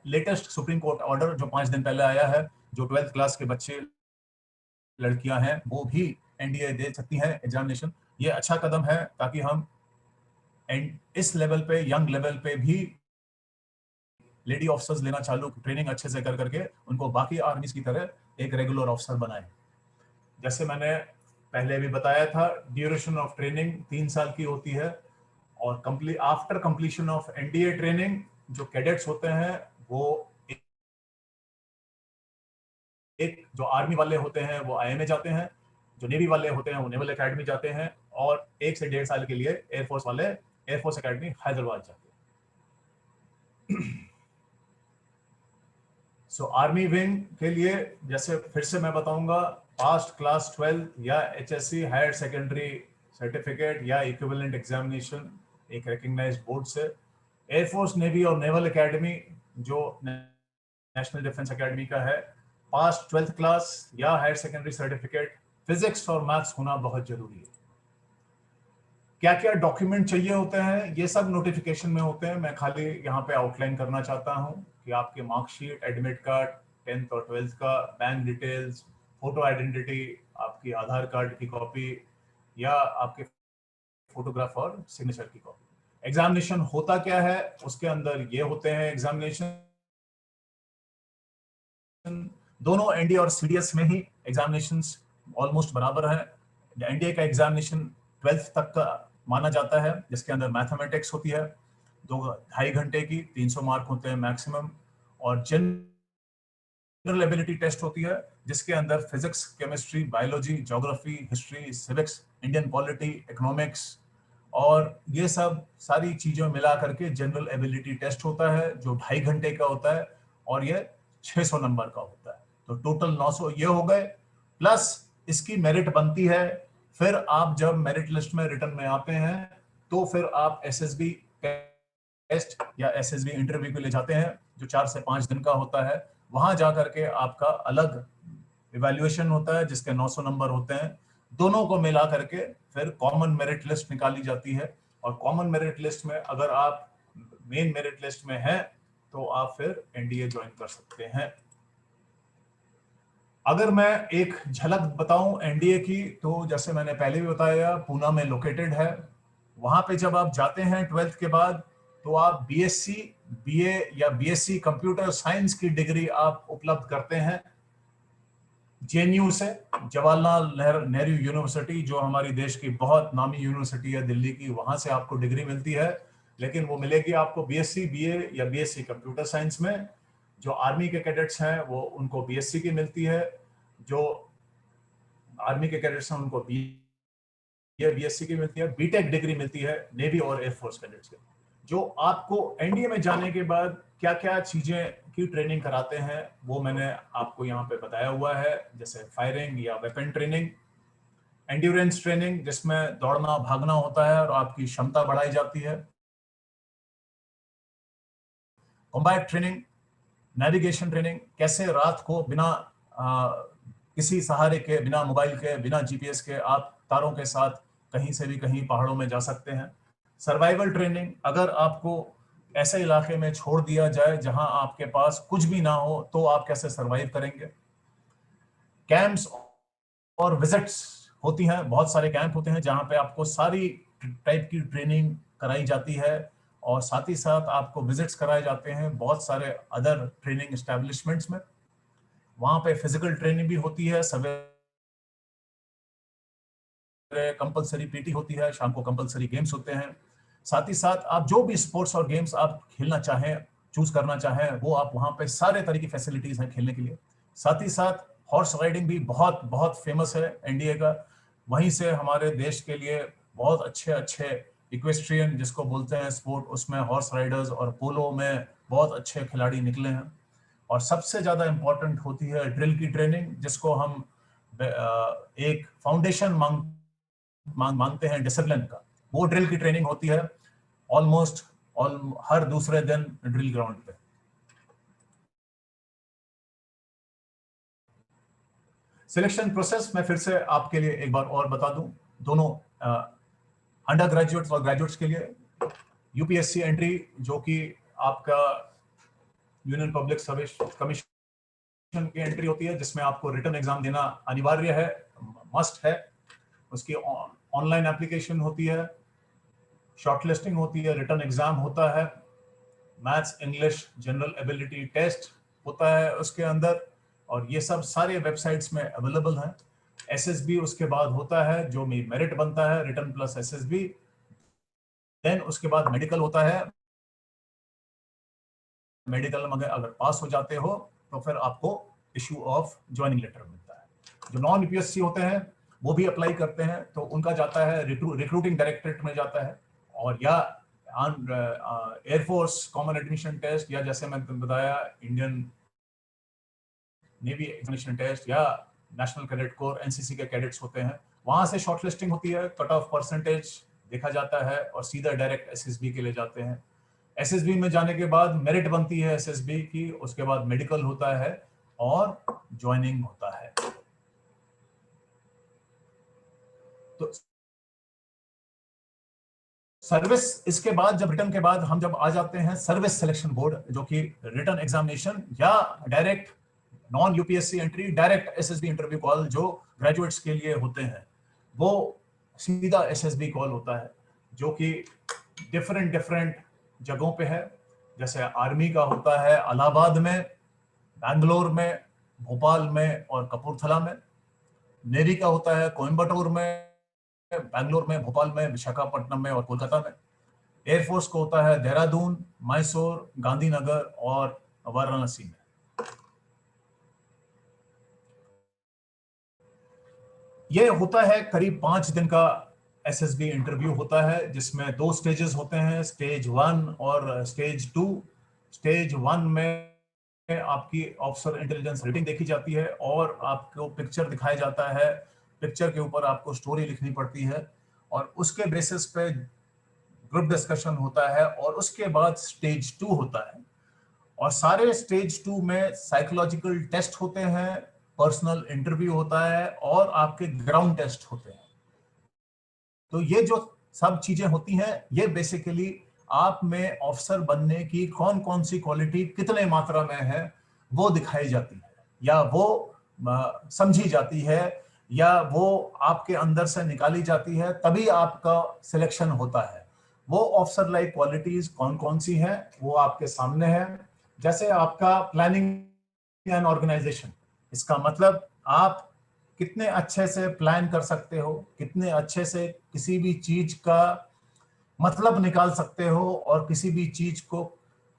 लेटेस्ट सुप्रीम कोर्ट ऑर्डर जो 5 दिन पहले आया है, जो 12th क्लास के बच्चे लड़कियां हैं वो भी एनडीए दे सकती हैं एग्जामिनेशन। ये अच्छा कदम है ताकि हम इस लेवल पे, यंग लेवल पे भी लेडी ऑफिसर्स लेना चालू, ट्रेनिंग अच्छे से कर करके उनको बाकी आर्मीज की तरह एक रेगुलर ऑफिसर बनाए। जैसे मैंने पहले भी बताया था, ड्यूरेशन ऑफ ट्रेनिंग 3 साल की होती है, और after completion of NDA training जो कैडेट्स होते हैं वो एक जो आर्मी वाले होते हैं वो IMA जाते हैं, जो नेवी वाले होते हैं वो नेवल एकेडमी जाते हैं, और 1 से 1.5 साल के लिए एयरफोर्स वाले एयरफोर्स एकेडमी हैदराबाद जाते हैं। सो आर्मी विंग के लिए जैसे फिर से मैं बताऊंगा, पास्ट क्लास 12 या HSC हायर सेकेंडरी सर्टिफिकेट या इक्विवेलेंट एग्जामिनेशन एक रिकग्नाइज्ड बोर्ड से। एयरफोर्स, नेवी और नेवल एकेडमी जो नेशनल डिफेंस एकेडमी का है, पास्ट 12th क्लास या हायर सेकेंडरी सर्टिफिकेट, फिजिक्स और मैथ्स होना बहुत जरूरी है। क्या क्या डॉक्यूमेंट चाहिए होते हैं ये सब नोटिफिकेशन में होते हैं, मैं खाली यहाँ पे आउटलाइन करना चाहता हूँ कि आपके मार्कशीट, एडमिट कार्ड 10th और 12th का, बैंक डिटेल्स, फोटो आइडेंटिटी, आपकी आधार कार्ड की कॉपी या आपके फोटोग्राफ और सिग्नेचर की कॉपी। एग्जामिनेशन होता क्या है, उसके अंदर ये होते हैं एग्जामिनेशन, दोनों एनडीए और सीडीएस में ही एग्जामिनेशंस ऑलमोस्ट बराबर है। एनडीए का एग्जामिनेशन 12th तक का माना जाता है, जिसके अंदर मैथमेटिक्स होती है 2-2.5 घंटे की, 300 मार्क होते हैं मैक्सिमम, और जनरल एबिलिटी टेस्ट होती है जिसके अंदर physics, chemistry, biology, geography, history, civics, Indian polity, economics और ये सब सारी चीजों मिला करके जनरल एबिलिटी टेस्ट होता है जो 2.5 घंटे का होता है, और ये 600 नंबर का होता है। तो टोटल 900 ये हो गए, प्लस इसकी मेरिट बनती है। फिर आप जब मेरिट लिस्ट में रिटर्न में आते हैं तो फिर आप एसएसबी टेस्ट या एसएसबी इंटरव्यू के लिए जाते हैं जो 4 से 5 दिन का होता है। वहां जाकर के आपका अलग इवैल्यूएशन होता है जिसके 900 नंबर होते हैं। दोनों को मिला करके फिर कॉमन मेरिट लिस्ट निकाली जाती है, और कॉमन मेरिट लिस्ट में अगर आप मेन मेरिट लिस्ट में हैं तो आप फिर एनडीए ज्वाइन कर सकते हैं। अगर मैं एक झलक बताऊं एनडीए की, तो जैसे मैंने पहले भी बताया, पूना में लोकेटेड है। वहां पे जब आप जाते हैं 12th के बाद, तो आप बीएससी, बीए या बीएससी कंप्यूटर साइंस की डिग्री आप उपलब्ध करते हैं जेएनयू से, जवाहरलाल नेहरू यूनिवर्सिटी, जो हमारी देश की बहुत नामी यूनिवर्सिटी है दिल्ली की, वहां से आपको डिग्री मिलती है। लेकिन वो मिलेगी आपको बीएससी, बीए या बीएससी कंप्यूटर साइंस में। जो आर्मी के कैडेट्स हैं वो उनको बीएससी की मिलती है, जो आर्मी के कैडेट्स हैं उनको बीएससी की मिलती है। बीटेक डिग्री मिलती है नेवी और एयरफोर्स कैडेट्स के। जो आपको एनडीए में जाने के बाद क्या क्या चीजें की ट्रेनिंग कराते हैं वो मैंने आपको यहाँ पे बताया हुआ है, जैसे फायरिंग या वेपन ट्रेनिंग, एंड्योरेंस ट्रेनिंग जिसमें दौड़ना भागना होता है और आपकी क्षमता बढ़ाई जाती है, कॉम्बैट ट्रेनिंग, नेविगेशन ट्रेनिंग, कैसे रात को बिना किसी सहारे के, बिना मोबाइल के, बिना जीपीएस के आप तारों के साथ कहीं से भी कहीं पहाड़ों में जा सकते हैं। सर्वाइवल ट्रेनिंग, अगर आपको ऐसे इलाके में छोड़ दिया जाए जहां आपके पास कुछ भी ना हो तो आप कैसे सर्वाइव करेंगे। कैंप्स और विजिट्स होती हैं, बहुत सारे कैंप होते हैं जहां पे आपको सारी टाइप की ट्रेनिंग कराई जाती है और साथ ही साथ आपको विजिट्स कराए जाते हैं बहुत सारे अदर ट्रेनिंग एस्टेब्लिशमेंट्स में। वहां पे फिजिकल ट्रेनिंग भी होती है, सवेरे कंपलसरी पीटी होती है, शाम को कंपलसरी गेम्स होते हैं। साथ ही साथ आप जो भी स्पोर्ट्स और गेम्स आप खेलना चाहें, चूज करना चाहें, वो आप वहां पे सारे तरह की फैसिलिटीज हैं खेलने के लिए। साथ ही साथ हॉर्स राइडिंग भी बहुत बहुत फेमस है एनडीए का। वहीं से हमारे देश के लिए बहुत अच्छे अच्छे इक्वेस्ट्रियन जिसको बोलते हैं स्पोर्ट, उसमें हॉर्स राइडर्स और पोलो में बहुत अच्छे खिलाड़ी निकले हैं। और सबसे ज्यादा इंपॉर्टेंट होती है ड्रिल की ट्रेनिंग, जिसको हम एक फाउंडेशन मानते हैं डिसिप्लिन का। वो ड्रिल की ट्रेनिंग होती है ऑलमोस्ट हर दूसरे दिन ड्रिल ग्राउंड पे। सिलेक्शन प्रोसेस मैं फिर से आपके लिए एक बार और बता दूं, दोनों अंडर ग्रेजुएट्स और ग्रेजुएट्स के लिए यूपीएससी एंट्री, जो कि आपका यूनियन पब्लिक सर्विस कमीशन की एंट्री होती है, जिसमें आपको रिटन एग्जाम देना अनिवार्य है, मस्ट है। उसकी ऑनलाइन एप्लीकेशन होती है, शॉर्टलिस्टिंग होती है, रिटन एग्जाम होता है, maths English general ability test होता है उसके अंदर, और ये सब सारे वेबसाइट्स में अवेलेबल हैं। एसएसबी उसके बाद होता है, जो मेरिट बनता है, रिटन प्लस एसएसबी। देन उसके बाद मेडिकल होता है। मेडिकल में अगर पास हो जाते हो तो फिर आपको इश्यू ऑफ ज्वाइनिंग लेटर मिलता है। जो नॉन यूपीएससी होते हैं वो भी अप्लाई करते हैं, तो उनका जाता है रिक्रूटिंग डायरेक्टरेट में जाता है, और या एयरफोर्स कॉमन एडमिशन टेस्ट, या जैसे मैंने बताया इंडियन नेवी एग्जामिनेशन टेस्ट, या नेशनल कैडेट कोर एनसीसी के कैडेट्स होते हैं। वहां से शॉर्टलिस्टिंग होती है, कट ऑफ परसेंटेज देखा जाता है और सीधा डायरेक्ट एसएसबी के लिए जाते हैं। एसएसबी में जाने के बाद मेरिट बनती है एसएसबी की, उसके बाद मेडिकल होता है और ज्वाइनिंग होता है। तो सर्विस, इसके बाद जब रिटर्न के बाद हम जब आ जाते हैं सर्विस सिलेक्शन बोर्ड, जो कि रिटर्न एग्जामिनेशन या direct non UPSC entry, direct SSB interview call जो ग्रेजुएट्स के लिए होते हैं, वो सीधा एसएसबी कॉल होता है, जो कि डिफरेंट जगहों पे है। जैसे आर्मी का होता है इलाहाबाद में, बैंगलोर में, भोपाल में और कपूरथला में। नेवी का होता है कोयम्बटूर में, बैंगलोर में, भोपाल में, विशाखापट्टनम में और कोलकाता में। एयरफोर्स को होता है देहरादून, मैसूर, गांधीनगर और वाराणसी में। ये होता है करीब 5 दिन का एसएसबी इंटरव्यू होता है, जिसमें 2 स्टेजेस होते हैं, स्टेज 1 और स्टेज 2। स्टेज 1 में आपकी ऑफिसर इंटेलिजेंस रेटिंग देखी जाती है और आपको पिक्चर दिखाया जाता है। पिक्चर के ऊपर आपको स्टोरी लिखनी पड़ती है और उसके बेसिस पे ग्रुप डिस्कशन होता है, और उसके बाद स्टेज 2 होता है। और सारे स्टेज 2 में साइकोलॉजिकल टेस्ट होते हैं, पर्सनल इंटरव्यू होता है और आपके ग्राउंड टेस्ट होते हैं। तो ये जो सब चीजें होती हैं, ये बेसिकली आप में ऑफिसर बनने की कौन कौन सी क्वालिटी कितने मात्रा में है वो दिखाई जाती है, या वो समझी जाती है, या वो आपके अंदर से निकाली जाती है, तभी आपका सिलेक्शन होता है। वो ऑफिसर लाइक क्वालिटीज कौन कौन सी हैं वो आपके सामने है। जैसे आपका प्लानिंग एंड ऑर्गेनाइजेशन, इसका मतलब आप कितने अच्छे से प्लान कर सकते हो, कितने अच्छे से किसी भी चीज का मतलब निकाल सकते हो, और किसी भी चीज को,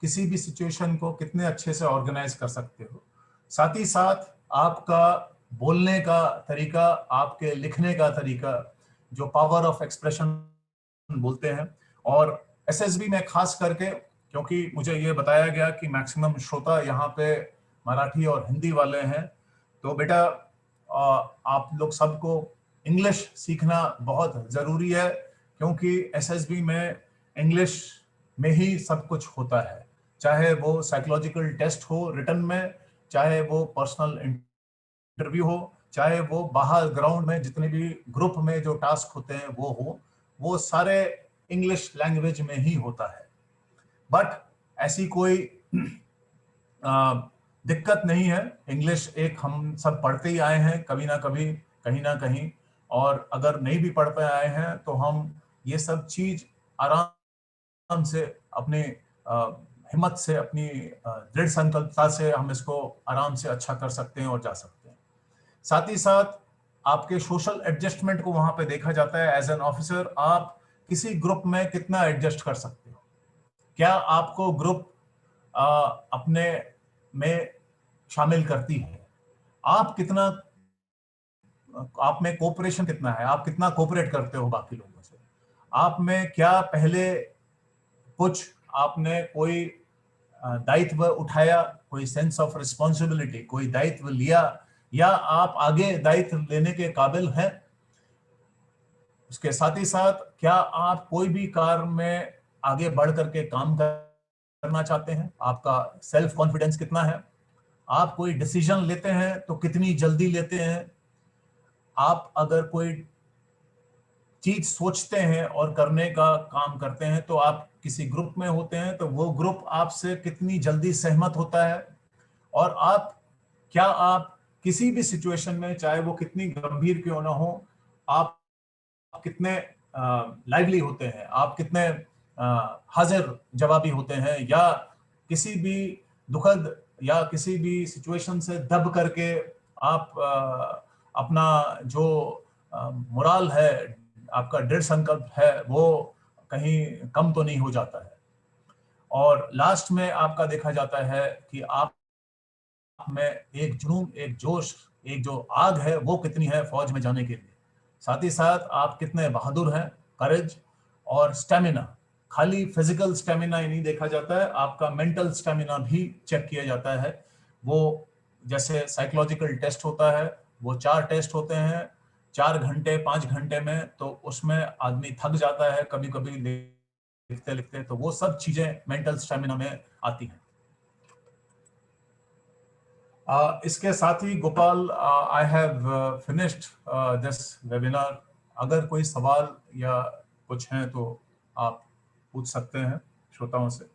किसी भी सिचुएशन को कितने अच्छे से ऑर्गेनाइज कर सकते हो। साथ ही साथ आपका बोलने का तरीका, आपके लिखने का तरीका, जो पावर ऑफ एक्सप्रेशन बोलते हैं। और एसएसबी में खास करके, क्योंकि मुझे ये बताया गया कि मैक्सिमम श्रोता यहाँ पे मराठी और हिंदी वाले हैं, तो बेटा आप लोग सबको इंग्लिश सीखना बहुत जरूरी है, क्योंकि एसएसबी में इंग्लिश में ही सब कुछ होता है। चाहे वो साइकोलॉजिकल टेस्ट हो रिटन में, चाहे वो पर्सनल इंटरव्यू हो, चाहे वो बाहर ग्राउंड में जितने भी ग्रुप में जो टास्क होते हैं वो हो, वो सारे इंग्लिश लैंग्वेज में ही होता है। बट ऐसी कोई दिक्कत नहीं है। इंग्लिश एक हम सब पढ़ते ही आए हैं कभी ना कभी, कहीं ना कहीं, और अगर नहीं भी पढ़ पाए आए हैं तो हम ये सब चीज आराम से अपने हिम्मत से, अपनी दृढ़ संकल्पता से हम इसको आराम से अच्छा कर सकते हैं और जा सकते हैं। साथ ही साथ आपके सोशल एडजस्टमेंट को वहां पे देखा जाता है। एज एन ऑफिसर आप किसी ग्रुप में कितना एडजस्ट कर सकते हो, क्या आपको ग्रुप अपने में शामिल करती है, आप कितना, आप में कोऑपरेशन कितना है, आप कितना कोऑपरेट करते हो बाकी लोगों से, आप में क्या पहले कुछ आपने कोई दायित्व उठाया, कोई सेंस ऑफ रिस्पॉन्सिबिलिटी, कोई दायित्व लिया, या आप आगे दायित्व लेने के काबिल हैं। उसके साथ ही साथ क्या आप कोई भी कार्य में आगे बढ़ करके काम करना चाहते हैं, आपका सेल्फ कॉन्फिडेंस कितना है, आप कोई डिसीजन लेते हैं तो कितनी जल्दी लेते हैं, आप अगर कोई चीज सोचते हैं और करने का काम करते हैं तो आप किसी ग्रुप में होते हैं तो वो ग्रुप आपसे कितनी जल्दी सहमत होता है, और आप किसी भी सिचुएशन में, चाहे वो कितनी गंभीर क्यों ना हो, आप कितने लाइवली होते हैं, आप कितने हाजिर जवाबी होते हैं, या किसी भी दुखद या किसी भी सिचुएशन से दब करके आप अपना जो मोराल है, आपका दृढ़ संकल्प है, वो कहीं कम तो नहीं हो जाता है। और लास्ट में आपका देखा जाता है कि आप में एक जुनून, एक जोश, एक जो आग है वो कितनी है फौज में जाने के लिए। साथ ही साथ आप कितने बहादुर हैं, करेज और स्टेमिना। खाली फिजिकल स्टेमिना ही नहीं देखा जाता है, आपका मेंटल स्टेमिना भी चेक किया जाता है। वो जैसे साइकोलॉजिकल टेस्ट होता है, वो 4 टेस्ट होते हैं 4 घंटे 5 घंटे में, तो उसमें आदमी थक जाता है कभी कभी लिखते लिखते, तो वो सब चीजें मेंटल स्टेमिना में आती हैं। इसके साथ ही Gopal, I have finished this webinar. अगर कोई सवाल या कुछ हैं तो आप पूछ सकते हैं श्रोताओं से।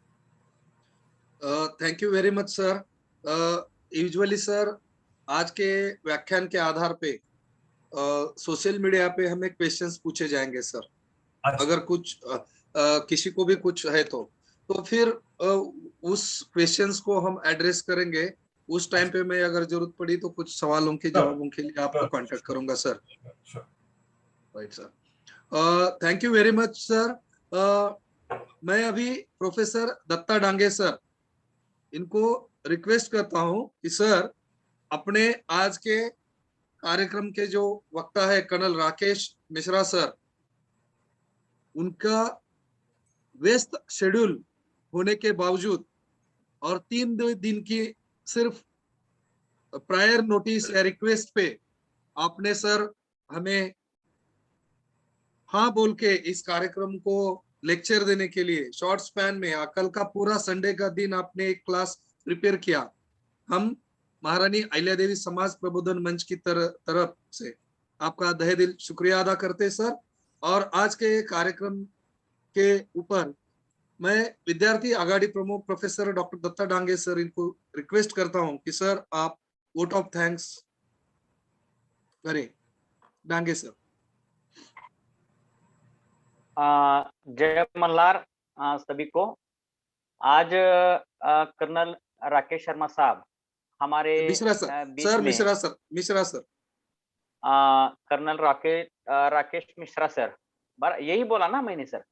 Thank you very much sir. Usually sir आज के व्याख्यान के आधार पे सोशल मीडिया पे हमें क्वेश्चंस पूछे जाएंगे सर। अच्छा। अगर कुछ किसी को भी कुछ है तो फिर उस क्वेश्चंस को हम एड्रेस करेंगे। उस टाइम पे मैं अगर जरूरत पड़ी तो कुछ सवालों के जवाबों के लिए आपको कांटेक्ट करूंगा sir. Right sir, thank you very much sir. मैं अभी प्रोफेसर दत्ता डांगे सर, इनको रिक्वेस्ट करता हूं कि सर अपने आज के कार्यक्रम के जो वक्ता है कर्नल राकेश मिश्रा सर, उनका व्यस्त शेड्यूल होने के बावजूद और 3 दिन की सिर्फ प्रायर नोटिस या रिक्वेस्ट पे आपने सर हमें हाँ बोल के इस कार्यक्रम को लेक्चर देने के लिए शॉर्ट स्पैन में, कल का पूरा संडे का दिन आपने एक क्लास प्रिपेयर किया। हम महारानी अहिल्यादेवी समाज प्रबोधन मंच की तरफ से आपका तहे दिल शुक्रिया अदा करते सर। और आज के कार्यक्रम के ऊपर मैं विद्यार्थी आघाड़ी प्रमुख professor doctor Datta Dange sir इनको रिक्वेस्ट करता हूं कि सर आप वोट ऑफ थैंक्स करें। डांगे सर। जय मल्हार सभी को। आज कर्नल राकेश शर्मा साहब हमारे मिश्रा सर, बीच सर में Mishra sir colonel Rakesh Mishra sir, यही बोला ना मैंने सर?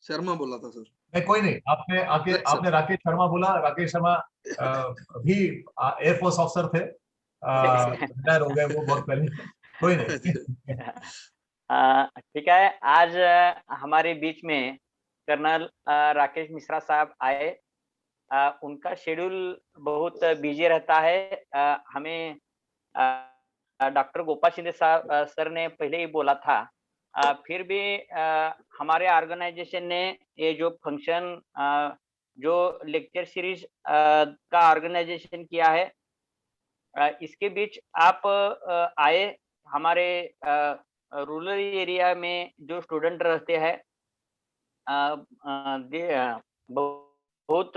शर्मा बोला था सर। नहीं, कोई नहीं, आपने अच्छा। आपने राकेश शर्मा बोला। राकेश शर्मा भी एयरफोर्स ऑफिसर थे, रिटायर हो गए वो बहुत पहले। कोई नहीं। ठीक है। आज हमारे बीच में कर्नल राकेश मिश्रा साहब आए। उनका शेड्यूल बहुत बिजी रहता है। हमें डॉक्टर गोपाल शिंदे साहब सर ने पहले ही बोला था। फिर भी हमारे ऑर्गेनाइजेशन ने ये जो फंक्शन जो लेक्चर सीरीज का ऑर्गेनाइजेशन किया है, इसके बीच आप आए। हमारे रूरल एरिया में जो स्टूडेंट रहते हैं, बहुत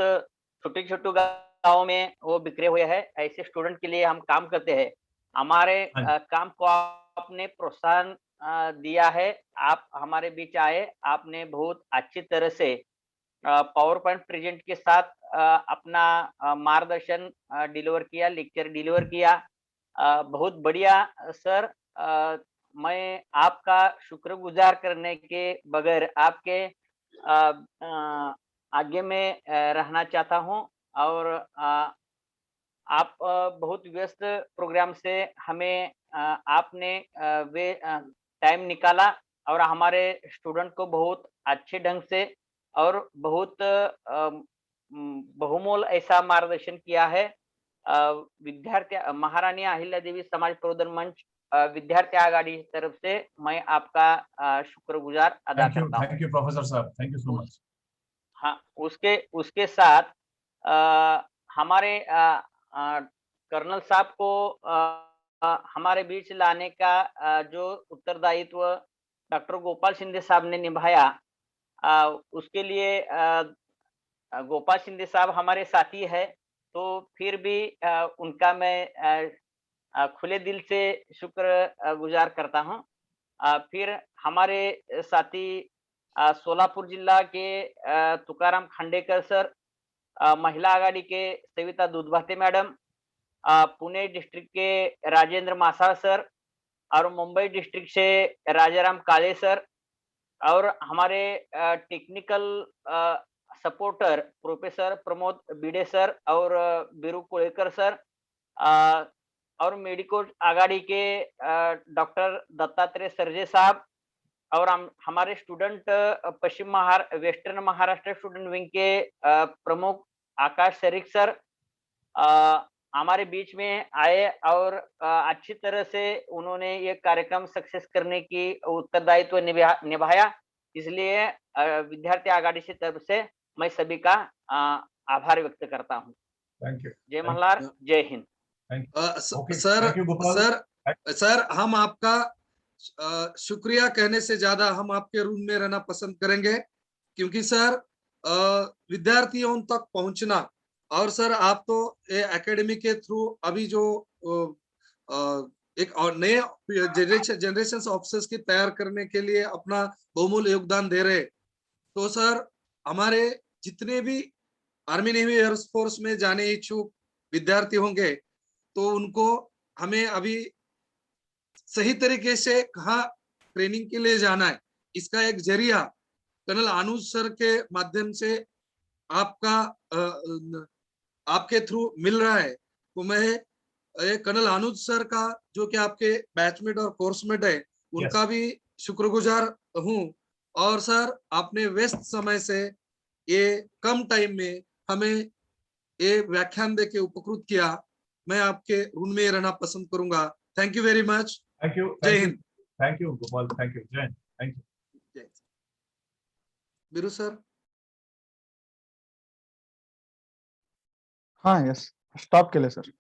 छोटे छोटे गाँव में वो बिखरे हुए हैं। ऐसे स्टूडेंट के लिए हम काम करते हैं। हमारे हाँ जी। काम को आपने प्रोत्साहन दिया है। आप हमारे बीच आए, आपने बहुत अच्छी तरह से पावर पॉइंट प्रेजेंट के साथ अपना मार्गदर्शन डिलीवर किया, लेक्चर डिलीवर किया। बहुत बढ़िया सर। मैं आपका शुक्रगुजार करने के बगैर आपके आगे में रहना चाहता हूँ। और आप बहुत व्यस्त प्रोग्राम से हमें आपने वे टाइम निकाला और हमारे स्टूडेंट को बहुत अच्छे ढंग से और बहुत बहुमूल्य ऐसा मार्गदर्शन किया है। विद्यार्थी महारानी अहिल्या देवी समाज प्रबोधन मंच विद्यार्थी आघाड़ी की तरफ से मैं आपका शुक्रगुजार अदा करता हूँ। थैंक यू प्रोफेसर साहब, थैंक यू सो मच। हाँ, उसके उसके साथ हमारे कर्नल साहब को हमारे बीच लाने का जो उत्तरदायित्व डॉक्टर गोपाल शिंदे साहब ने निभाया, उसके लिए गोपाल शिंदे साहब हमारे साथी है, तो फिर भी उनका मैं खुले दिल से शुक्र गुजार करता हूँ। फिर हमारे साथी सोलापुर जिला के तुकाराम खांडेकर सर, महिला आघाड़ी के सविता दूधभाते मैडम, पुणे डिस्ट्रिक्ट के राजेंद्र मासाळ सर और मुंबई डिस्ट्रिक्ट से राजाराम काले सर, और हमारे technical supporter professor Pramod Bhide sir और बीरू कोळेकर सर, और मेडिको आघाड़ी के डॉक्टर दत्तात्रेय सरजे साहब, और हमारे student western Maharashtra student wing के प्रमुख आकाश शरीक सर हमारे बीच में आए और अच्छी तरह से उन्होंने ये कार्यक्रम सक्सेस करने की उत्तरदायित्व निभाया। इसलिए विद्यार्थी आघाड़ी की तरफ से मैं सभी का आभार व्यक्त करता हूँ। Thank you. जय मल्हार, जय Hind. Sir thank you Gopal. Sir हम आपका शुक्रिया कहने से ज्यादा हम आपके रूम में रहना पसंद करेंगे, क्योंकि सर विद्यार्थियों तक पहुंचना, और सर आप तो एकेडमी के थ्रू अभी जो एक और नए जनरेशन ऑफिसर्स की तैयार करने के लिए अपना बहुमूल्य योगदान दे रहे। तो सर हमारे जितने भी आर्मी नेवी एयरफोर्स में जाने इच्छुक विद्यार्थी होंगे, तो उनको हमें अभी सही तरीके से कहाँ ट्रेनिंग के लिए जाना है, इसका एक जरिया कर्नल अनुज सर के माध्यम से आपका आपके थ्रू मिल रहा है। तो मैं कर्नल अनुज सर का, जो कि आपके बैचमेट और कोर्समेट है, उनका भी शुक्रगुजार हूँ। और सर आपने व्यस्त समय से ये कम टाइम में हमें ये व्याख्यान देके उपकृत किया। मैं आपके ऋण में रहना पसंद करूंगा। Thank you very much. Thank you. Jai Hind. Thank you Gopal, thank you. Jai Hind. Thank you. Biru sir. हाँ, यस, स्टॉप केले सर।